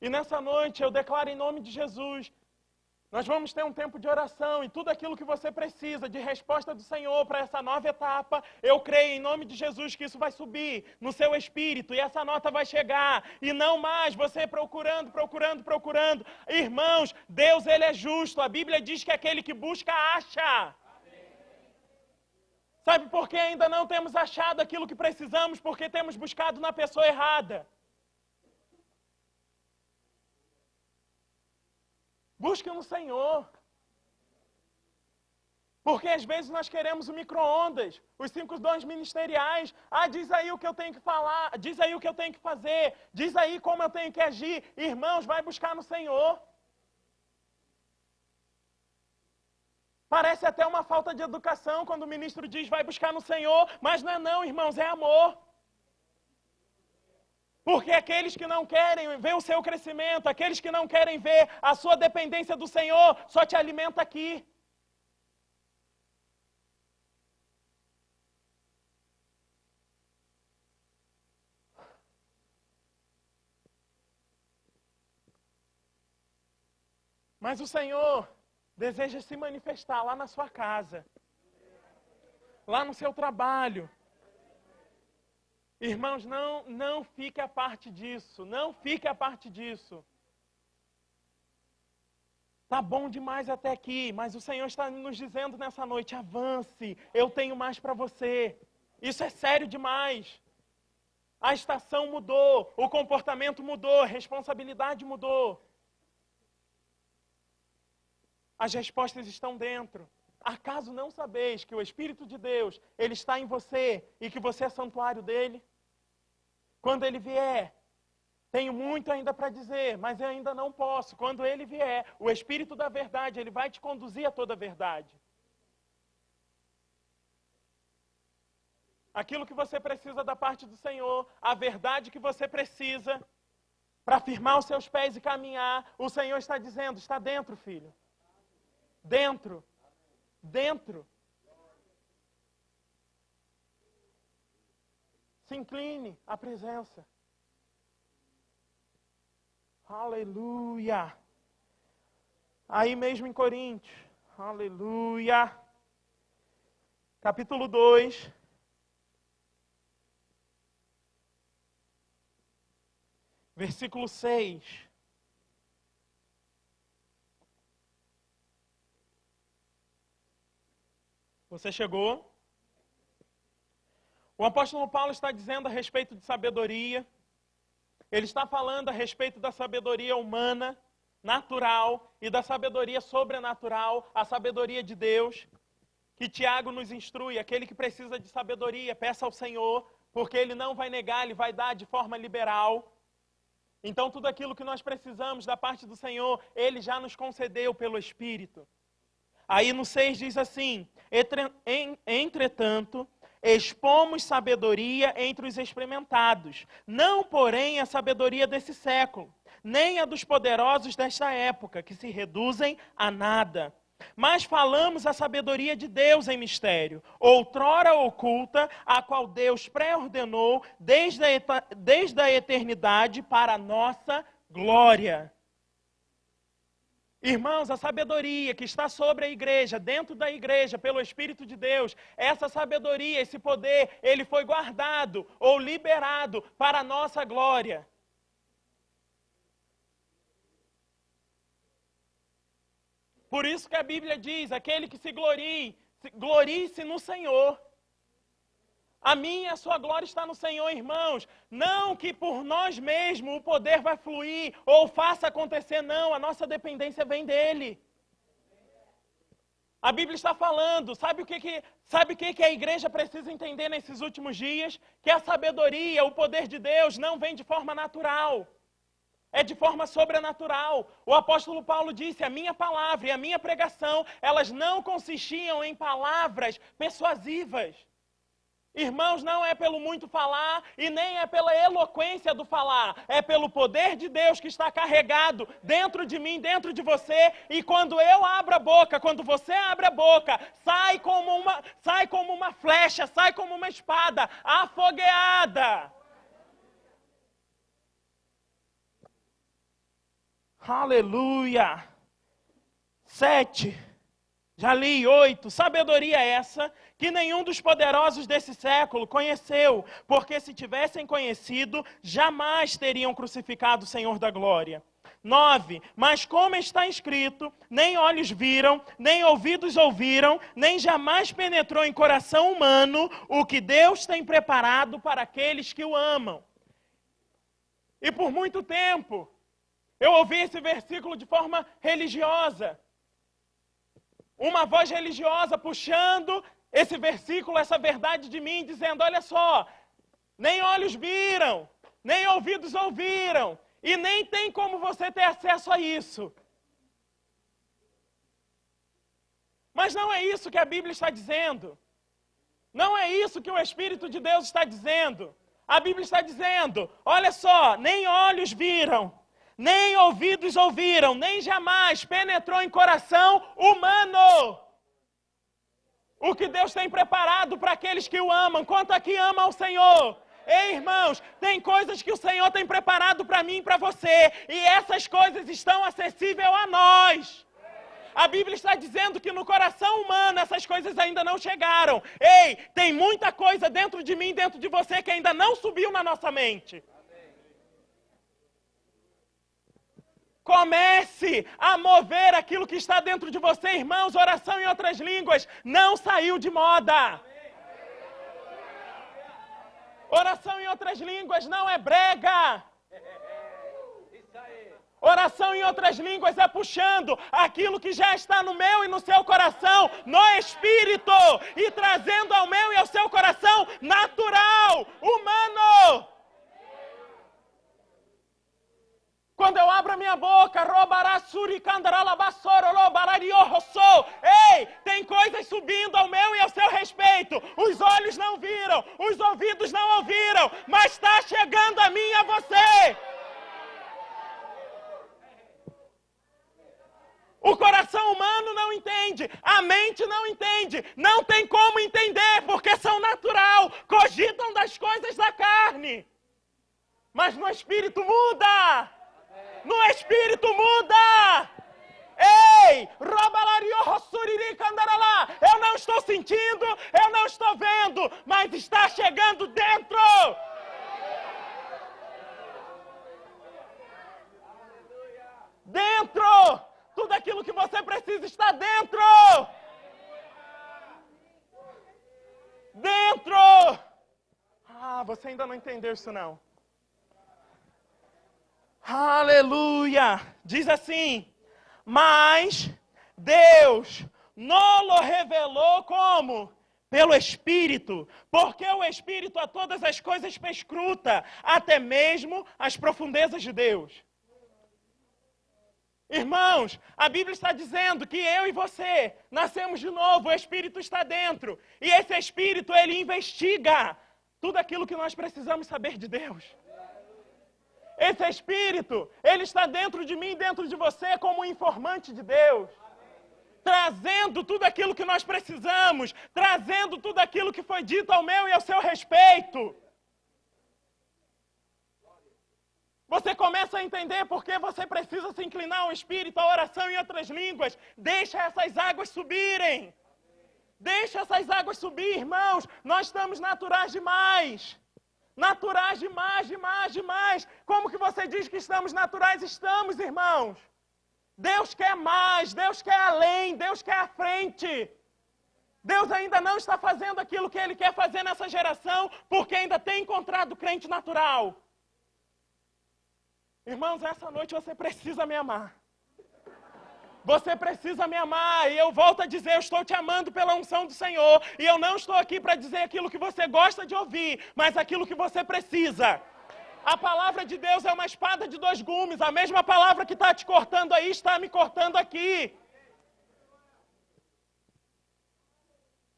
E nessa noite eu declaro em nome de Jesus, nós vamos ter um tempo de oração e tudo aquilo que você precisa de resposta do Senhor para essa nova etapa, eu creio em nome de Jesus que isso vai subir no seu espírito e essa nota vai chegar. E não mais você procurando. Irmãos, Deus ele é justo. A Bíblia diz que aquele que busca, acha. Sabe por que ainda não temos achado aquilo que precisamos? Porque temos buscado na pessoa errada. Busque no Senhor. Porque às vezes nós queremos o micro-ondas, os 5 dons ministeriais. Ah, diz aí o que eu tenho que falar, diz aí o que eu tenho que fazer, diz aí como eu tenho que agir. Irmãos, vai buscar no Senhor. Parece até uma falta de educação quando o ministro diz vai buscar no Senhor, mas não é não, irmãos, é amor. Porque aqueles que não querem ver o seu crescimento, aqueles que não querem ver a sua dependência do Senhor, só te alimenta aqui. Mas o Senhor deseja se manifestar lá na sua casa, lá no seu trabalho. Irmãos, não fique a parte disso, não fique a parte disso. Tá bom demais até aqui, mas o Senhor está nos dizendo nessa noite, avance, eu tenho mais para você. Isso é sério demais. A estação mudou, o comportamento mudou, a responsabilidade mudou. As respostas estão dentro. Acaso não sabeis que o Espírito de Deus, ele está em você e que você é santuário dele? Quando ele vier, tenho muito ainda para dizer, mas eu ainda não posso. Quando ele vier, o Espírito da verdade, ele vai te conduzir a toda a verdade. Aquilo que você precisa da parte do Senhor, a verdade que você precisa para firmar os seus pés e caminhar, o Senhor está dizendo, está dentro, filho. Dentro. Dentro. Se incline à presença. Aleluia. Aí mesmo em Coríntios. Aleluia. Capítulo 2. Versículo 6. Você chegou? O apóstolo Paulo está dizendo a respeito de sabedoria. Ele está falando a respeito da sabedoria humana, natural, e da sabedoria sobrenatural, a sabedoria de Deus, que Tiago nos instrui, aquele que precisa de sabedoria, peça ao Senhor, porque Ele não vai negar, Ele vai dar de forma liberal. Então tudo aquilo que nós precisamos da parte do Senhor, Ele já nos concedeu pelo Espírito. Aí no 6 diz assim, entretanto, expomos sabedoria entre os experimentados, não porém a sabedoria desse século, nem a dos poderosos desta época, que se reduzem a nada. Mas falamos a sabedoria de Deus em mistério, outrora oculta, a qual Deus pré-ordenou desde a eternidade para a nossa glória. Irmãos, a sabedoria que está sobre a igreja, dentro da igreja, pelo Espírito de Deus, essa sabedoria, esse poder, ele foi guardado ou liberado para a nossa glória. Por isso que a Bíblia diz, aquele que se glorie-se no Senhor. A minha e a sua glória está no Senhor, irmãos. Não que por nós mesmos o poder vai fluir ou faça acontecer, não. A nossa dependência vem dele. A Bíblia está falando, sabe o que a igreja precisa entender nesses últimos dias? Que a sabedoria, o poder de Deus não vem de forma natural. É de forma sobrenatural. O apóstolo Paulo disse, a minha palavra e a minha pregação, elas não consistiam em palavras persuasivas. Irmãos, não é pelo muito falar e nem é pela eloquência do falar. É pelo poder de Deus que está carregado dentro de mim, dentro de você. E quando eu abro a boca, quando você abre a boca, sai como uma flecha, sai como uma espada afogueada. Aleluia. 7. Já li 8. Sabedoria essa que nenhum dos poderosos desse século conheceu, porque se tivessem conhecido, jamais teriam crucificado o Senhor da glória. 9. Mas como está escrito, nem olhos viram, nem ouvidos ouviram, nem jamais penetrou em coração humano o que Deus tem preparado para aqueles que o amam. E por muito tempo, eu ouvi esse versículo de forma religiosa. Uma voz religiosa puxando esse versículo, essa verdade de mim, dizendo, olha só, nem olhos viram, nem ouvidos ouviram, e nem tem como você ter acesso a isso. Mas não é isso que a Bíblia está dizendo. Não é isso que o Espírito de Deus está dizendo. A Bíblia está dizendo, olha só, nem olhos viram, nem ouvidos ouviram, nem jamais penetrou em coração humano o que Deus tem preparado para aqueles que o amam. Quanto aqui ama ao Senhor? Ei, irmãos, tem coisas que o Senhor tem preparado para mim e para você, e essas coisas estão acessíveis a nós. A Bíblia está dizendo que no coração humano essas coisas ainda não chegaram. Ei, tem muita coisa dentro de mim, dentro de você, que ainda não subiu na nossa mente. Comece a mover aquilo que está dentro de você, irmãos. Oração em outras línguas não saiu de moda. Oração em outras línguas não é brega. Oração em outras línguas é puxando aquilo que já está no meu e no seu coração, no Espírito, e trazendo ao meu e ao seu coração natural, humano. Quando eu abro a minha boca, ei, tem coisas subindo ao meu e ao seu respeito. Os olhos não viram, os ouvidos não ouviram, mas está chegando a mim e a você. O coração humano não entende, a mente não entende, não tem como entender, porque são natural, cogitam das coisas da carne. Mas no Espírito muda. No Espírito muda! Ei! Eu não estou sentindo, eu não estou vendo, mas está chegando dentro! Dentro! Tudo aquilo que você precisa está dentro! Dentro! Ah, você ainda não entendeu isso não. Aleluia! Diz assim, mas Deus nos revelou como? Pelo Espírito, porque o Espírito a todas as coisas perscruta, até mesmo as profundezas de Deus. Irmãos, a Bíblia está dizendo que eu e você nascemos de novo, o Espírito está dentro, e esse Espírito, ele investiga tudo aquilo que nós precisamos saber de Deus. Esse Espírito, ele está dentro de mim, dentro de você, como um informante de Deus. Trazendo tudo aquilo que nós precisamos, trazendo tudo aquilo que foi dito ao meu e ao seu respeito. Você começa a entender porque você precisa se inclinar ao Espírito, à oração em outras línguas. Deixa essas águas subirem. Deixa essas águas subir, irmãos. Nós estamos naturais demais. Naturais demais, demais, demais. Como que você diz que estamos naturais? Estamos, irmãos. Deus quer mais, Deus quer além, Deus quer à frente. Deus ainda não está fazendo aquilo que Ele quer fazer nessa geração, porque ainda tem encontrado crente natural. Irmãos, essa noite você precisa me amar. Você precisa me amar, e eu volto a dizer, eu estou te amando pela unção do Senhor, e eu não estou aqui para dizer aquilo que você gosta de ouvir, mas aquilo que você precisa. A palavra de Deus é uma espada de 2 gumes, a mesma palavra que está te cortando aí, está me cortando aqui.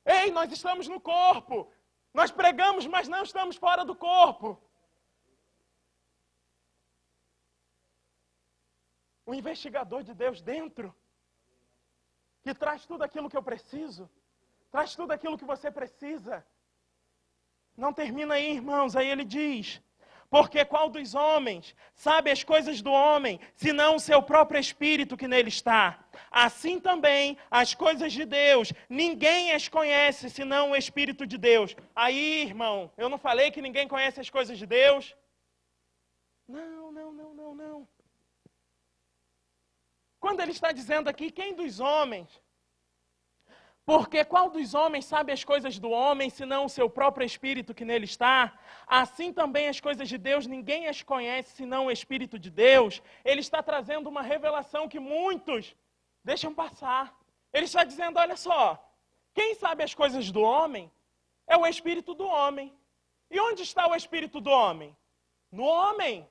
Ei, nós estamos no corpo, nós pregamos, mas não estamos fora do corpo. O investigador de Deus dentro, que traz tudo aquilo que eu preciso, traz tudo aquilo que você precisa. Não termina aí, irmãos, aí ele diz, porque qual dos homens sabe as coisas do homem, senão o seu próprio espírito que nele está? Assim também as coisas de Deus, ninguém as conhece, senão o Espírito de Deus. Aí, irmão, eu não falei que ninguém conhece as coisas de Deus? Não. Quando ele está dizendo aqui, quem dos homens? Porque qual dos homens sabe as coisas do homem, senão o seu próprio Espírito que nele está? Assim também as coisas de Deus, ninguém as conhece, senão o Espírito de Deus. Ele está trazendo uma revelação que muitos deixam passar. Ele está dizendo, olha só, quem sabe as coisas do homem é o Espírito do homem. E onde está o Espírito do homem? No homem.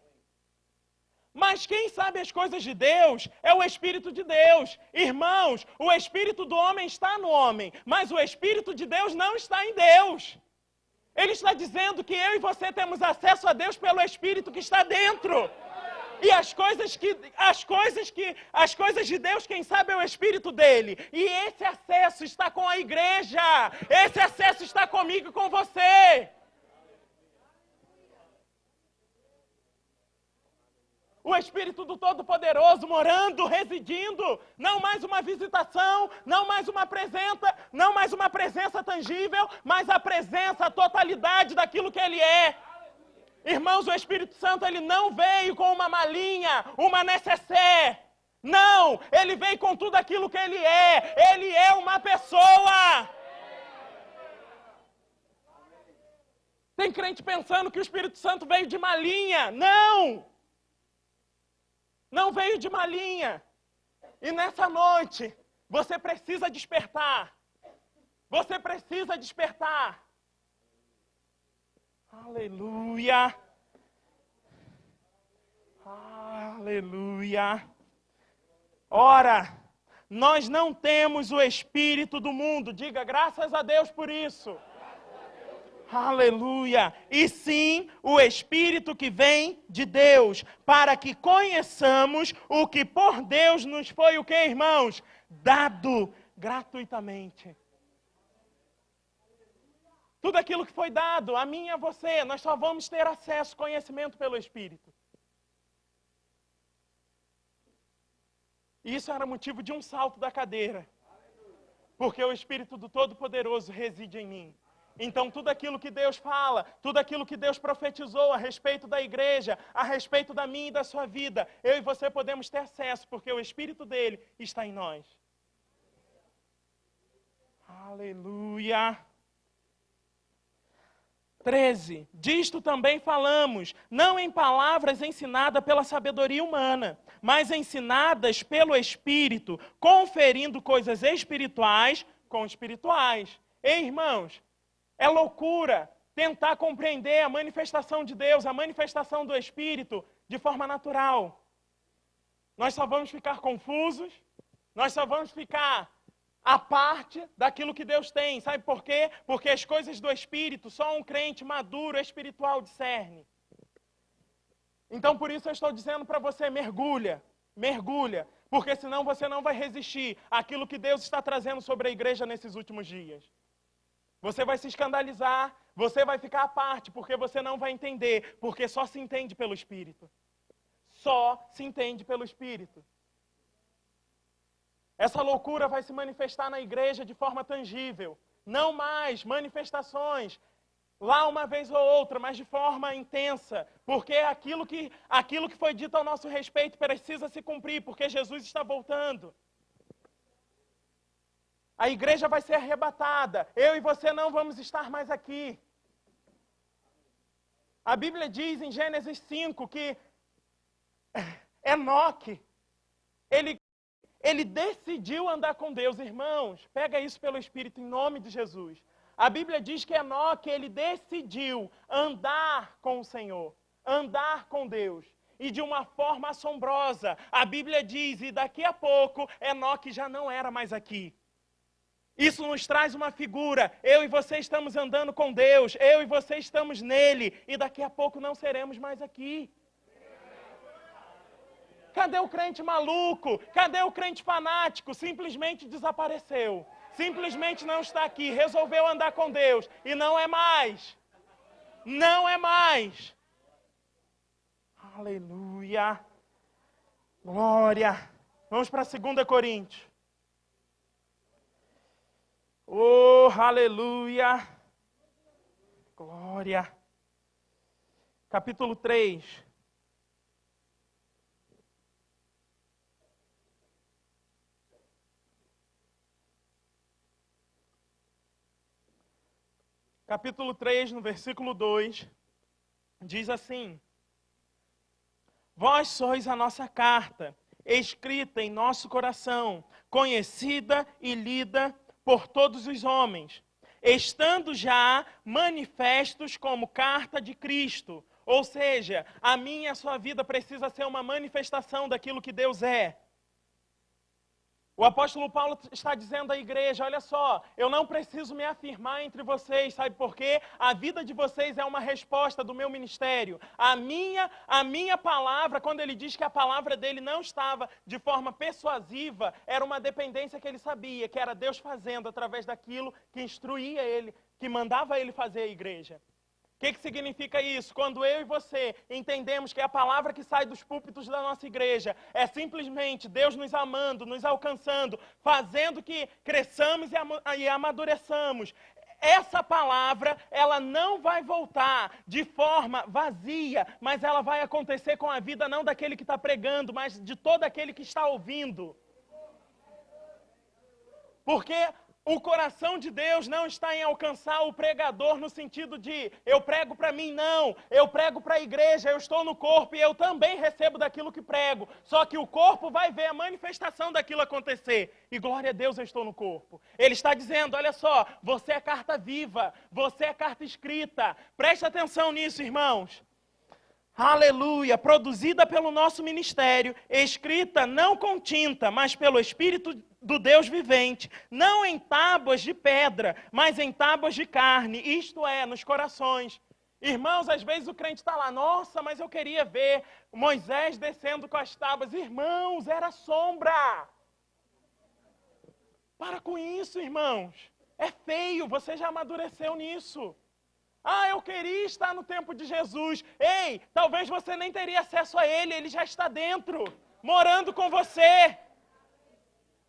Mas quem sabe as coisas de Deus é o Espírito de Deus. Irmãos, o Espírito do homem está no homem, mas o Espírito de Deus não está em Deus. Ele está dizendo que eu e você temos acesso a Deus pelo Espírito que está dentro. E as coisas de Deus, quem sabe é o Espírito dele. E esse acesso está com a igreja. Esse acesso está comigo e com você. O Espírito do Todo-Poderoso morando, residindo, não mais uma visitação, não mais uma presença tangível, mas a presença, a totalidade daquilo que Ele é. Irmãos, o Espírito Santo, Ele não veio com uma malinha, uma necessaire. Não, Ele veio com tudo aquilo que Ele é. Ele é uma pessoa. Tem crente pensando que o Espírito Santo veio de malinha. Não! Não veio de malinha. E nessa noite, você precisa despertar. Você precisa despertar. Aleluia. Aleluia. Ora, nós não temos o espírito do mundo. Diga graças a Deus por isso. Aleluia! E sim, o Espírito que vem de Deus, para que conheçamos o que por Deus nos foi o que, irmãos? Dado gratuitamente. Tudo aquilo que foi dado, a mim e a você, nós só vamos ter acesso, conhecimento pelo Espírito. E isso era motivo de um salto da cadeira. Porque o Espírito do Todo-Poderoso reside em mim. Então, tudo aquilo que Deus fala, tudo aquilo que Deus profetizou a respeito da igreja, a respeito da minha e da sua vida, eu e você podemos ter acesso, porque o Espírito dele está em nós. Aleluia! 13. Disto também falamos, não em palavras ensinadas pela sabedoria humana, mas ensinadas pelo Espírito, conferindo coisas espirituais com espirituais. Ei, irmãos, é loucura tentar compreender a manifestação de Deus, a manifestação do Espírito, de forma natural. Nós só vamos ficar confusos, nós só vamos ficar à parte daquilo que Deus tem. Sabe por quê? Porque as coisas do Espírito só um crente maduro, espiritual, discerne. Então, por isso eu estou dizendo para você, mergulha, porque senão você não vai resistir àquilo que Deus está trazendo sobre a igreja nesses últimos dias. Você vai se escandalizar, você vai ficar à parte, porque você não vai entender, porque só se entende pelo Espírito. só se entende pelo Espírito. Essa loucura vai se manifestar na igreja de forma tangível. Não mais manifestações, lá uma vez ou outra, mas de forma intensa. Porque aquilo que foi dito ao nosso respeito precisa se cumprir, porque Jesus está voltando. A igreja vai ser arrebatada. Eu e você não vamos estar mais aqui. A Bíblia diz em Gênesis 5 que Enoque, ele decidiu andar com Deus. Irmãos, pega isso pelo Espírito em nome de Jesus. A Bíblia diz que Enoque, ele decidiu andar com o Senhor, andar com Deus. E de uma forma assombrosa. A Bíblia diz, e daqui a pouco, Enoque já não era mais aqui. Isso nos traz uma figura. Eu e você estamos andando com Deus. Eu e você estamos nele. E daqui a pouco não seremos mais aqui. Cadê o crente maluco? Cadê o crente fanático? Simplesmente desapareceu. Simplesmente não está aqui. Resolveu andar com Deus. E não é mais. Não é mais. Aleluia. Glória. Vamos para 2 Coríntios. Oh, aleluia. Glória. Capítulo 3. Capítulo 3, no versículo 2, diz assim: Vós sois a nossa carta, escrita em nosso coração, conhecida e lida por todos os homens, estando já manifestos como carta de Cristo. Ou seja, a minha e a sua vida precisa ser uma manifestação daquilo que Deus é. O apóstolo Paulo está dizendo à igreja, olha só, eu não preciso me afirmar entre vocês, sabe por quê? A vida de vocês é uma resposta do meu ministério. A minha palavra, quando ele diz que a palavra dele não estava de forma persuasiva, era uma dependência que ele sabia, que era Deus fazendo através daquilo que instruía ele, que mandava ele fazer a igreja. O que significa isso? Quando eu e você entendemos que a palavra que sai dos púlpitos da nossa igreja é simplesmente Deus nos amando, nos alcançando, fazendo que cresçamos e amadureçamos, essa palavra, ela não vai voltar de forma vazia, mas ela vai acontecer com a vida não daquele que está pregando, mas de todo aquele que está ouvindo. Porque o coração de Deus não está em alcançar o pregador no sentido de eu prego para mim, não. Eu prego para a igreja, eu estou no corpo e eu também recebo daquilo que prego. Só que o corpo vai ver a manifestação daquilo acontecer. E glória a Deus, eu estou no corpo. Ele está dizendo, olha só, você é carta viva, você é carta escrita. Preste atenção nisso, irmãos. Aleluia, produzida pelo nosso ministério, escrita não com tinta, mas pelo Espírito do Deus vivente, não em tábuas de pedra, mas em tábuas de carne, isto é, nos corações. Irmãos, às vezes o crente está lá, nossa, mas eu queria ver Moisés descendo com as tábuas. Irmãos, era sombra. Para com isso, irmãos. É feio, você já amadureceu nisso. Ah, eu queria estar no tempo de Jesus. Ei, talvez você nem teria acesso a ele já está dentro, morando com você.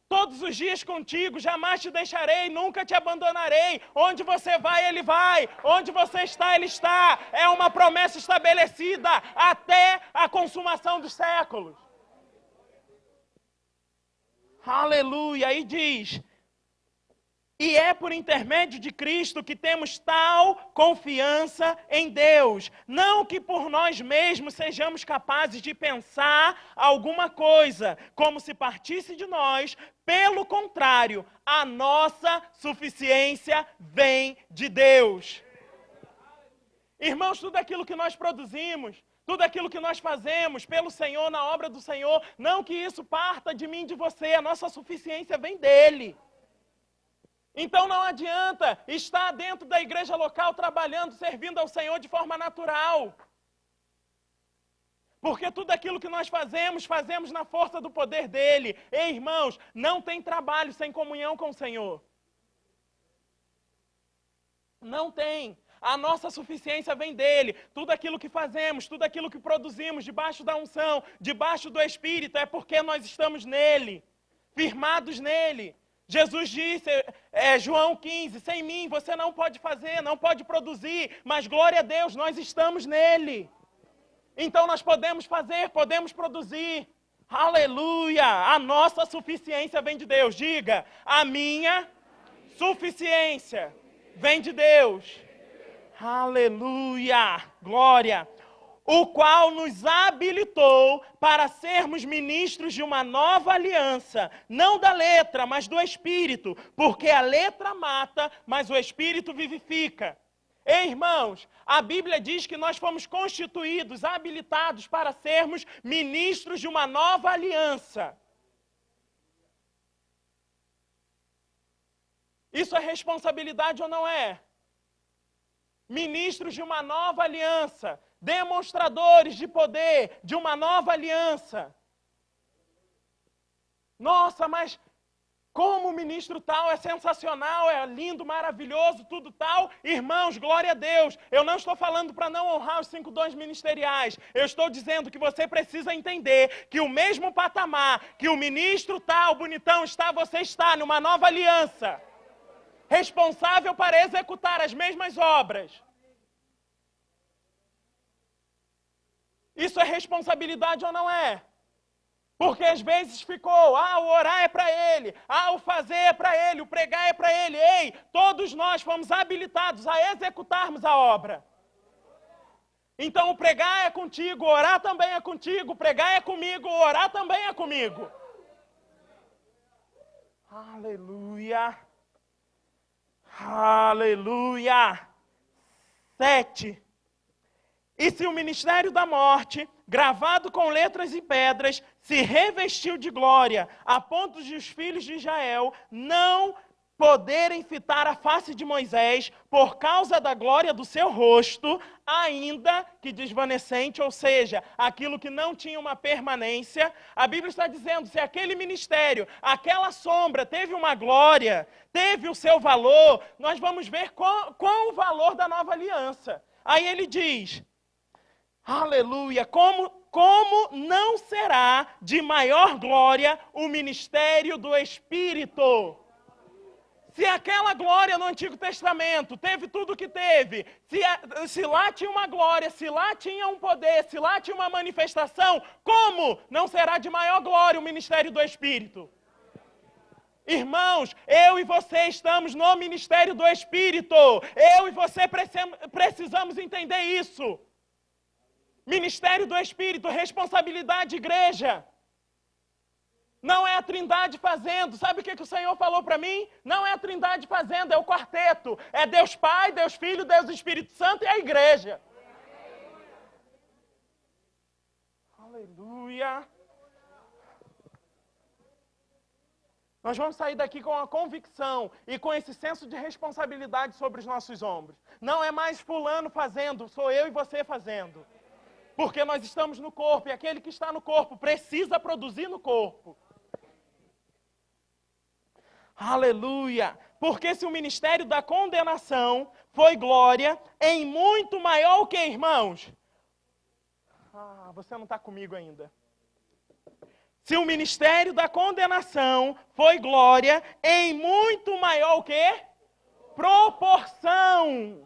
Todos os dias contigo, jamais te deixarei, nunca te abandonarei. Onde você vai, ele vai. Onde você está, ele está. É uma promessa estabelecida até a consumação dos séculos. Aleluia, aí diz... E é por intermédio de Cristo que temos tal confiança em Deus. Não que por nós mesmos sejamos capazes de pensar alguma coisa, como se partisse de nós. Pelo contrário, a nossa suficiência vem de Deus. Irmãos, tudo aquilo que nós produzimos, tudo aquilo que nós fazemos pelo Senhor, na obra do Senhor, não que isso parta de mim e de você, a nossa suficiência vem dEle. Então não adianta estar dentro da igreja local trabalhando, servindo ao Senhor de forma natural. Porque tudo aquilo que nós fazemos, fazemos na força do poder dEle. Ei, irmãos, não tem trabalho sem comunhão com o Senhor. Não tem. A nossa suficiência vem dele. Tudo aquilo que fazemos, tudo aquilo que produzimos debaixo da unção, debaixo do Espírito, é porque nós estamos nele, firmados nele. Jesus disse, João 15, sem mim você não pode fazer, não pode produzir, mas glória a Deus, nós estamos nele. Então nós podemos fazer, podemos produzir. Aleluia! A nossa suficiência vem de Deus. Diga, a minha suficiência vem de Deus. Aleluia! Glória! O qual nos habilitou para sermos ministros de uma nova aliança, não da letra, mas do Espírito, porque a letra mata, mas o Espírito vivifica. Ei, irmãos, a Bíblia diz que nós fomos constituídos, habilitados para sermos ministros de uma nova aliança. Isso é responsabilidade ou não é? Ministros de uma nova aliança, demonstradores de poder de uma nova aliança. Nossa, mas como o ministro tal é sensacional, é lindo, maravilhoso, tudo tal. Irmãos, glória a Deus. Eu não estou falando para não honrar os 5 dons ministeriais. Eu estou dizendo que você precisa entender que o mesmo patamar que o ministro tal, bonitão, está, você está numa nova aliança. Responsável para executar as mesmas obras. Isso é responsabilidade ou não é? Porque às vezes ficou, o orar é para ele, o fazer é para ele, o pregar é para ele. Ei, todos nós fomos habilitados a executarmos a obra. Então o pregar é contigo, o orar também é contigo, o pregar é comigo, o orar também é comigo. Aleluia. Aleluia. 7. E se o ministério da morte, gravado com letras e pedras, se revestiu de glória, a ponto de os filhos de Israel não poderem fitar a face de Moisés por causa da glória do seu rosto, ainda que desvanecente, ou seja, aquilo que não tinha uma permanência. A Bíblia está dizendo, se aquele ministério, aquela sombra teve uma glória, teve o seu valor, nós vamos ver qual o valor da nova aliança. Aí ele diz, aleluia, como não será de maior glória o ministério do Espírito? Se aquela glória no Antigo Testamento teve tudo o que teve, se lá tinha uma glória, se lá tinha um poder, se lá tinha uma manifestação, como não será de maior glória o ministério do Espírito? Irmãos, eu e você estamos no ministério do Espírito. Eu e você precisamos entender isso. Ministério do Espírito, responsabilidade, igreja. Não é a Trindade fazendo. Sabe o que o Senhor falou para mim? Não é a Trindade fazendo, é o quarteto. É Deus Pai, Deus Filho, Deus Espírito Santo e a igreja. Aleluia. Nós vamos sair daqui com a convicção e com esse senso de responsabilidade sobre os nossos ombros. Não é mais fulano fazendo, sou eu e você fazendo. Porque nós estamos no corpo e aquele que está no corpo precisa produzir no corpo. Aleluia! Porque se o ministério da condenação foi glória, em muito maior o que, irmãos? Você não está comigo ainda. Se o ministério da condenação foi glória, em muito maior o quê? Proporção.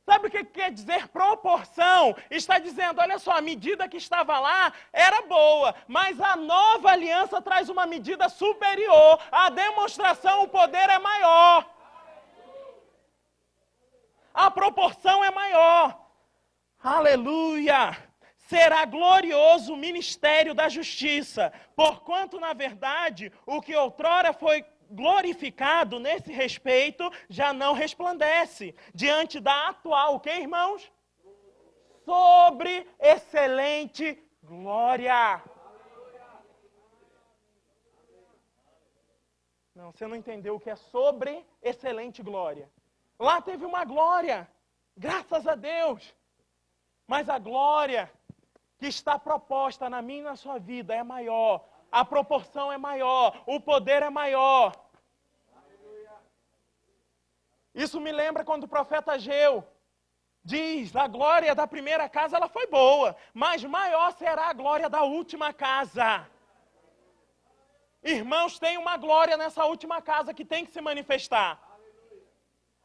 Sabe o que quer dizer proporção? Está dizendo, olha só, a medida que estava lá era boa, mas a nova aliança traz uma medida superior. A demonstração, o poder é maior. A proporção é maior. Aleluia! Será glorioso o ministério da justiça, porquanto, na verdade, o que outrora foi glorificado nesse respeito já não resplandece diante da atual, o que, irmãos? Sobre excelente glória. Não, você não entendeu o que é sobre excelente glória. Lá teve uma glória, graças a Deus, mas a glória que está proposta na minha e na sua vida é maior. A proporção é maior, o poder é maior. Isso me lembra quando o profeta Ageu, diz, a glória da primeira casa ela foi boa, mas maior será a glória da última casa. Irmãos, tem uma glória nessa última casa que tem que se manifestar.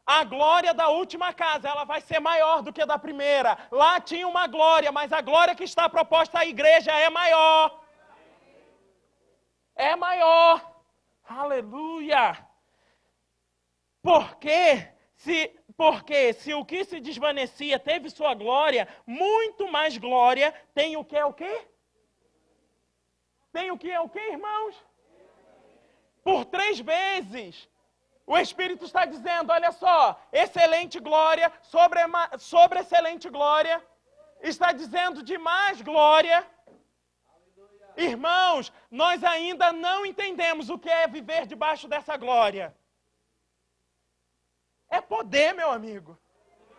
A glória da última casa, ela vai ser maior do que a da primeira. Lá tinha uma glória, mas a glória que está proposta à igreja é maior. É maior. Aleluia. Porque se o que se desvanecia teve sua glória, muito mais glória tem o que é o quê? Tem o que é o quê, irmãos? Por 3 vezes. O Espírito está dizendo, olha só, excelente glória, sobre excelente glória, está dizendo de mais glória. Irmãos, nós ainda não entendemos o que é viver debaixo dessa glória. É poder, meu amigo.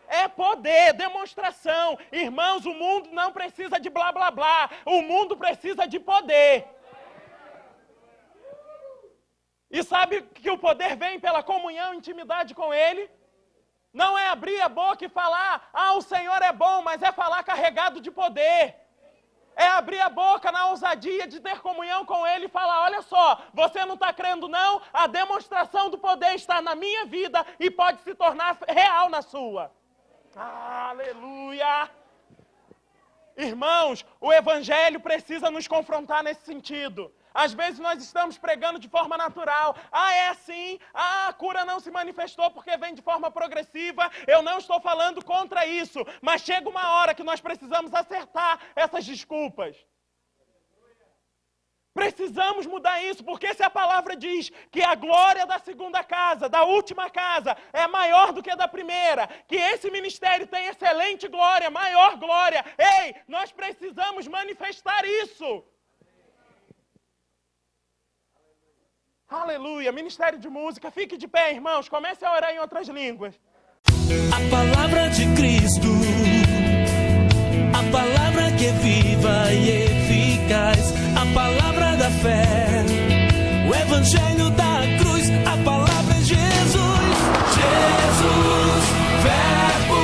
É poder, demonstração. Irmãos, o mundo não precisa de blá blá blá, o mundo precisa de poder. E sabe que o poder vem pela comunhão e intimidade com Ele? Não é abrir a boca e falar, o Senhor é bom, mas é falar carregado de poder. É abrir a boca na ousadia de ter comunhão com Ele e falar, olha só, você não está crendo não? A demonstração do poder está na minha vida e pode se tornar real na sua. Aleluia! Irmãos, o Evangelho precisa nos confrontar nesse sentido. Às vezes nós estamos pregando de forma natural. É assim. A cura não se manifestou porque vem de forma progressiva. Eu não estou falando contra isso. Mas chega uma hora que nós precisamos acertar essas desculpas. Precisamos mudar isso, porque se a palavra diz que a glória da segunda casa, da última casa, é maior do que a da primeira, que esse ministério tem excelente glória, maior glória, ei, nós precisamos manifestar isso. Aleluia, ministério de música, fique de pé, irmãos, comece a orar em outras línguas. A palavra de Cristo, a palavra que é viva e eficaz, a palavra da fé, o evangelho da cruz, a palavra é Jesus, Jesus, verbo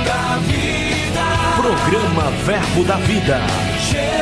da vida. Programa Verbo da Vida. Jesus.